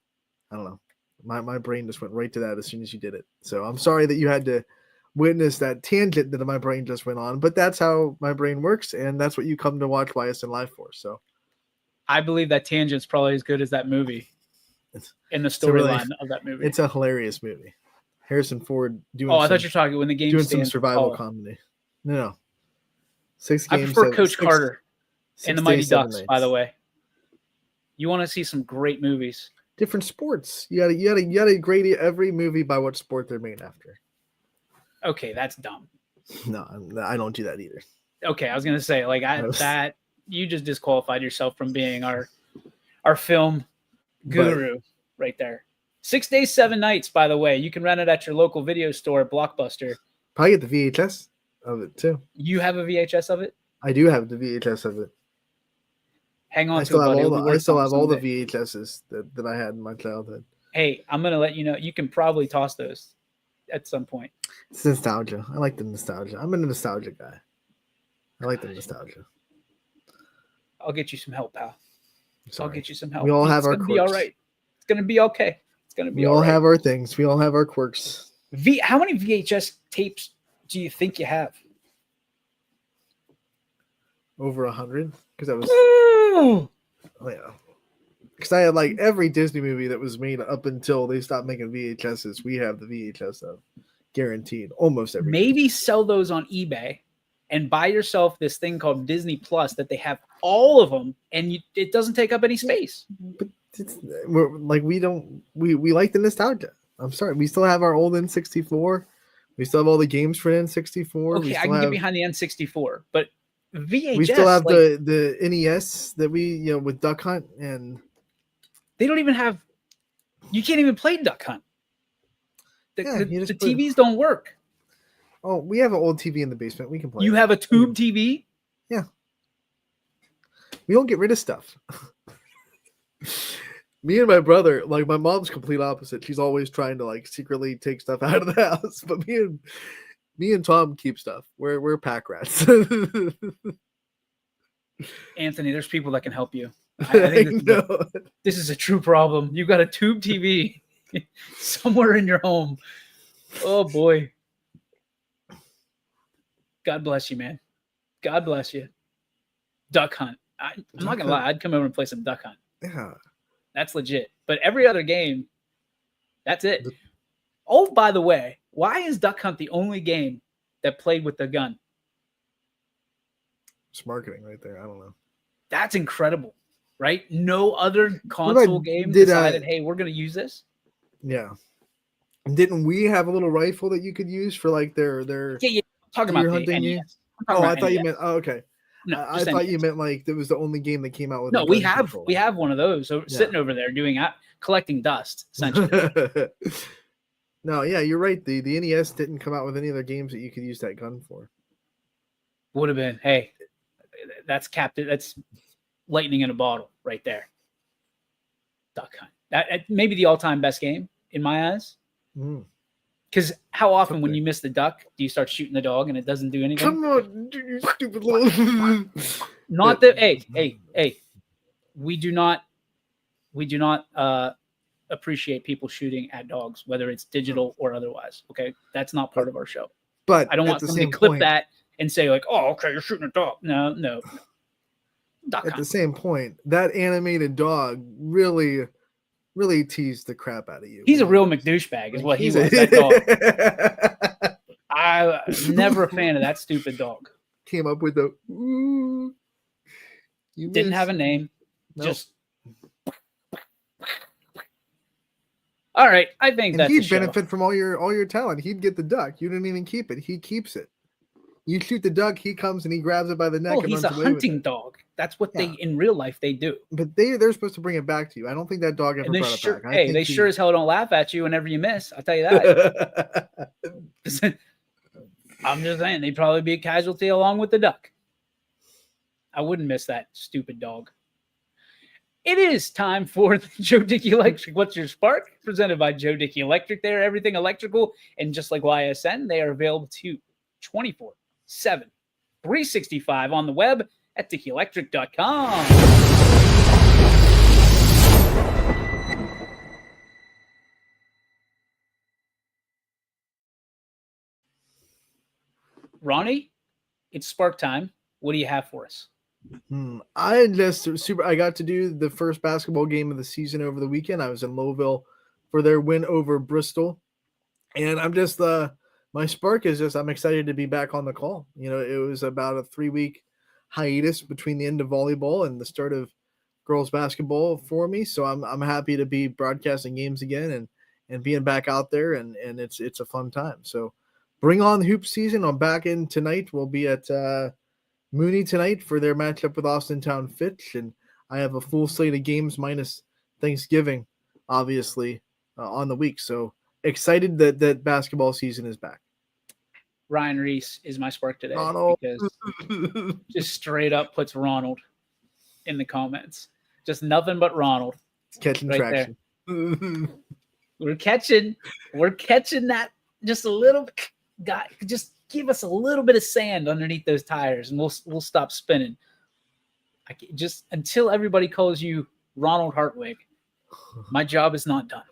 Speaker 4: don't know. My brain just went right to that as soon as you did it. So I'm sorry that you had to witness that tangent that my brain just went on, but that's how my brain works, and that's what you come to watch YSN Live for. So
Speaker 3: I believe that tangent's probably as good as that movie in the storyline of that movie.
Speaker 4: it's a hilarious movie. Harrison Ford doing.
Speaker 3: I thought you were talking when the game
Speaker 4: doing some
Speaker 3: stands
Speaker 4: survival
Speaker 3: tall.
Speaker 4: comedy. No. 6
Speaker 3: I
Speaker 4: games.
Speaker 3: prefer Coach Carter
Speaker 4: 6
Speaker 3: and the Mighty
Speaker 4: days, 7
Speaker 3: Ducks,
Speaker 4: nights.
Speaker 3: by the way. You want to see some great movies.
Speaker 4: Different sports. You gotta grade every movie by what sport they're made after.
Speaker 3: Okay, that's dumb.
Speaker 4: No, I don't do that either.
Speaker 3: Okay, I was gonna say that you just disqualified yourself from being our film guru right there. 6 Days, 7 Nights, by the way. You can rent it at your local video store, Blockbuster.
Speaker 4: Probably get the VHS of it too.
Speaker 3: You have a VHS of it?
Speaker 4: I do have the VHS of it.
Speaker 3: Hang on
Speaker 4: I
Speaker 3: to
Speaker 4: still
Speaker 3: it,
Speaker 4: have
Speaker 3: buddy.
Speaker 4: all
Speaker 3: It'll be
Speaker 4: the, I
Speaker 3: worth
Speaker 4: still have all the
Speaker 3: someday.
Speaker 4: VHSs that I had in my childhood.
Speaker 3: Hey, I'm gonna let you know. You can probably toss those at some point.
Speaker 4: It's nostalgia. I like the nostalgia. I'm a nostalgia guy. I like the nostalgia.
Speaker 3: I'll get you some help, pal. I'll
Speaker 4: Sorry.
Speaker 3: get you some help.
Speaker 4: We all have
Speaker 3: It's
Speaker 4: our
Speaker 3: gonna be all
Speaker 4: quirks.
Speaker 3: right. It's gonna be okay. It's gonna be
Speaker 4: We all
Speaker 3: all right.
Speaker 4: have our things. We all have our quirks.
Speaker 3: How many VHS tapes do you think you have?
Speaker 4: Over 100, because I was
Speaker 3: Ooh.
Speaker 4: oh, yeah. Because I had like every Disney movie that was made up until they stopped making VHSs. We have the VHS of, guaranteed, almost every.
Speaker 3: Maybe sell those on eBay and buy yourself this thing called Disney Plus that they have all of them, and it doesn't take up any space.
Speaker 4: But we're like we like the nostalgia. I'm sorry, we still have our old N64. We still have all the games for N64.
Speaker 3: Okay, I can get behind the N64, but VHS.
Speaker 4: We still have the NES that we with Duck Hunt, and
Speaker 3: they don't even have. You can't even play Duck Hunt. The TVs don't work.
Speaker 4: Oh, we have an old TV in the basement. We can play.
Speaker 3: You have a tube TV?
Speaker 4: Yeah. We don't get rid of stuff. Me and my brother, like my mom's complete opposite. She's always trying to like secretly take stuff out of the house, but me and Tom keep stuff. We're pack rats.
Speaker 3: Anthony, there's people that can help you. I think this is a true problem. You've got a tube TV somewhere in your home. Oh boy. God bless you, man. God bless you. Duck Hunt. I'm not gonna lie. I'd come over and play some Duck Hunt.
Speaker 4: Yeah,
Speaker 3: that's legit. But every other game, that's it. Oh, by the way, why is Duck Hunt the only game that played with the gun?
Speaker 4: It's marketing right there. I don't know.
Speaker 3: That's incredible, right? No other console game decided, hey, we're gonna use this.
Speaker 4: Yeah. Didn't we have a little rifle that you could use for like their
Speaker 3: yeah. I'm talking about
Speaker 4: hunting
Speaker 3: you?
Speaker 4: Oh, I thought you meant okay.
Speaker 3: No,
Speaker 4: I thought you meant like it was the only game that came out with.
Speaker 3: No, we have one of those sitting over there collecting dust essentially.
Speaker 4: No, yeah, you're right. The NES didn't come out with any other games that you could use that gun for.
Speaker 3: Would have been, hey, that's lightning in a bottle right there. Duck Hunt. That maybe the all-time best game in my eyes. Because how often when you miss the duck, do you start shooting the dog and it doesn't do anything?
Speaker 4: Come on, you stupid little.
Speaker 3: Not that. Hey. We do not appreciate people shooting at dogs, whether it's digital or otherwise. Okay, that's not part of our show.
Speaker 4: But
Speaker 3: I don't want somebody to clip that and say like, "Oh, okay, you're shooting a dog." No.
Speaker 4: At the same point, that animated dog really teased the crap out of you.
Speaker 3: He's a real McDouchebag, is what he was. That dog. I never a fan of that stupid dog.
Speaker 4: Came up with the.
Speaker 3: Didn't have a name. Nope. Just. All right, I think that's.
Speaker 4: He'd benefit from all your talent. He'd get the duck. You didn't even keep it. He keeps it. You shoot the duck, he comes and he grabs it by the neck.
Speaker 3: Oh, he's a hunting dog. That's what they in real life they do.
Speaker 4: But they're supposed to bring it back to you. I don't think that dog ever brought it back.
Speaker 3: Hey, they sure as hell don't laugh at you whenever you miss. I'll tell you that. I'm just saying they'd probably be a casualty along with the duck. I wouldn't miss that stupid dog. It is time for the Joe Dickey Electric. What's your spark? Presented by Joe Dickey Electric. They're everything electrical, and just like YSN, they are available to 24/7, 365 on the web at DickeyElectric.com. Ronnie, it's spark time. What do you have for us?
Speaker 4: I got to do the first basketball game of the season over the weekend. I was in Lowville for their win over Bristol, and I'm just my spark is just I'm excited to be back on the call. You know, it was about a 3-week hiatus between the end of volleyball and the start of girls basketball for me, so I'm happy to be broadcasting games again and being back out there, and it's a fun time. So bring on the hoop season. I'm back in tonight. We'll be at Mooney tonight for their matchup with Austin Town Fitch, and I have a full slate of games minus Thanksgiving, obviously, on the week. So excited that basketball season is back.
Speaker 3: Ryan Reese is my spark today
Speaker 4: Ronald.
Speaker 3: Because just straight up puts Ronald in the comments. Just nothing but Ronald.
Speaker 4: It's catching
Speaker 3: right traction. We're catching that just a little bit. God, just give us a little bit of sand underneath those tires, and we'll stop spinning. Just until everybody calls you Ronald Hartwig, my job is not done.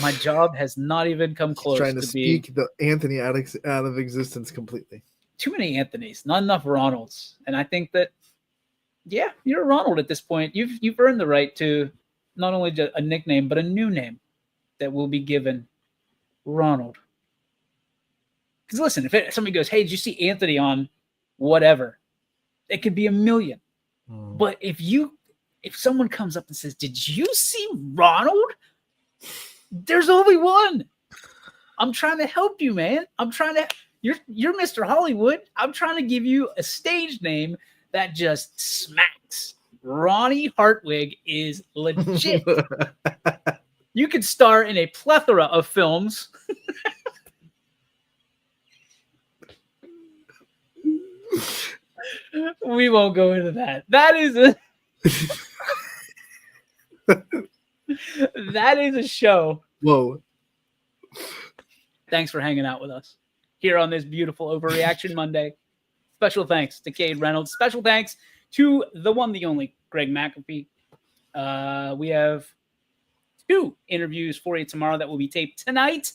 Speaker 3: My job has not even come close.
Speaker 4: Trying to speak the Anthony out of existence completely.
Speaker 3: Too many Anthonys, not enough Ronalds, and I think that you're a Ronald at this point. You've earned the right to not only a nickname but a new name that will be given, Ronald. Because listen, if somebody goes, "Hey, did you see Anthony on whatever?" It could be a million. But if someone comes up and says, "Did you see Ronald?" There's only one. I'm trying to help you, man. You're Mr. Hollywood. I'm trying to give you a stage name that just smacks. Ronnie Hartwig is legit. You could star in a plethora of films. We won't go into that. That is a show.
Speaker 4: Whoa.
Speaker 3: Thanks for hanging out with us here on this beautiful Overreaction Monday. Special thanks to Cade Reynolds. Special thanks to the one, the only Greg McAfee. We have 2 interviews for you tomorrow that will be taped tonight.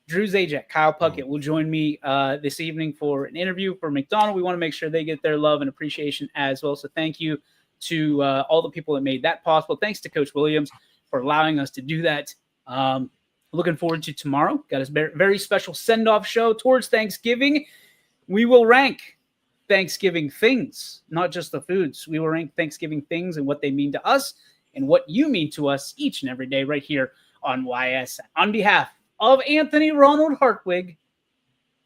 Speaker 3: Drew Zajac, Kyle Puckett will join me this evening for an interview for McDonald. We want to make sure they get their love and appreciation as well. So thank you to all the people that made that possible. Thanks to Coach Williams for allowing us to do that. Looking forward to tomorrow. Got a very special send-off show towards Thanksgiving. We will rank Thanksgiving things, not just the foods. We will rank Thanksgiving things and what they mean to us and what you mean to us each and every day right here on YSN. On behalf of Anthony Ronald Hartwig,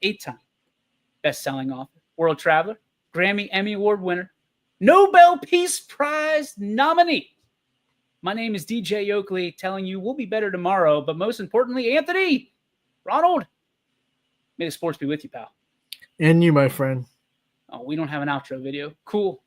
Speaker 3: 8-time best-selling author, world traveler, Grammy Emmy Award winner, Nobel Peace Prize nominee. My name is DJ Oakley, telling you we'll be better tomorrow, but most importantly, Anthony, Ronald, may the sports be with you, pal.
Speaker 4: And you, my friend.
Speaker 3: Oh, we don't have an outro video. Cool.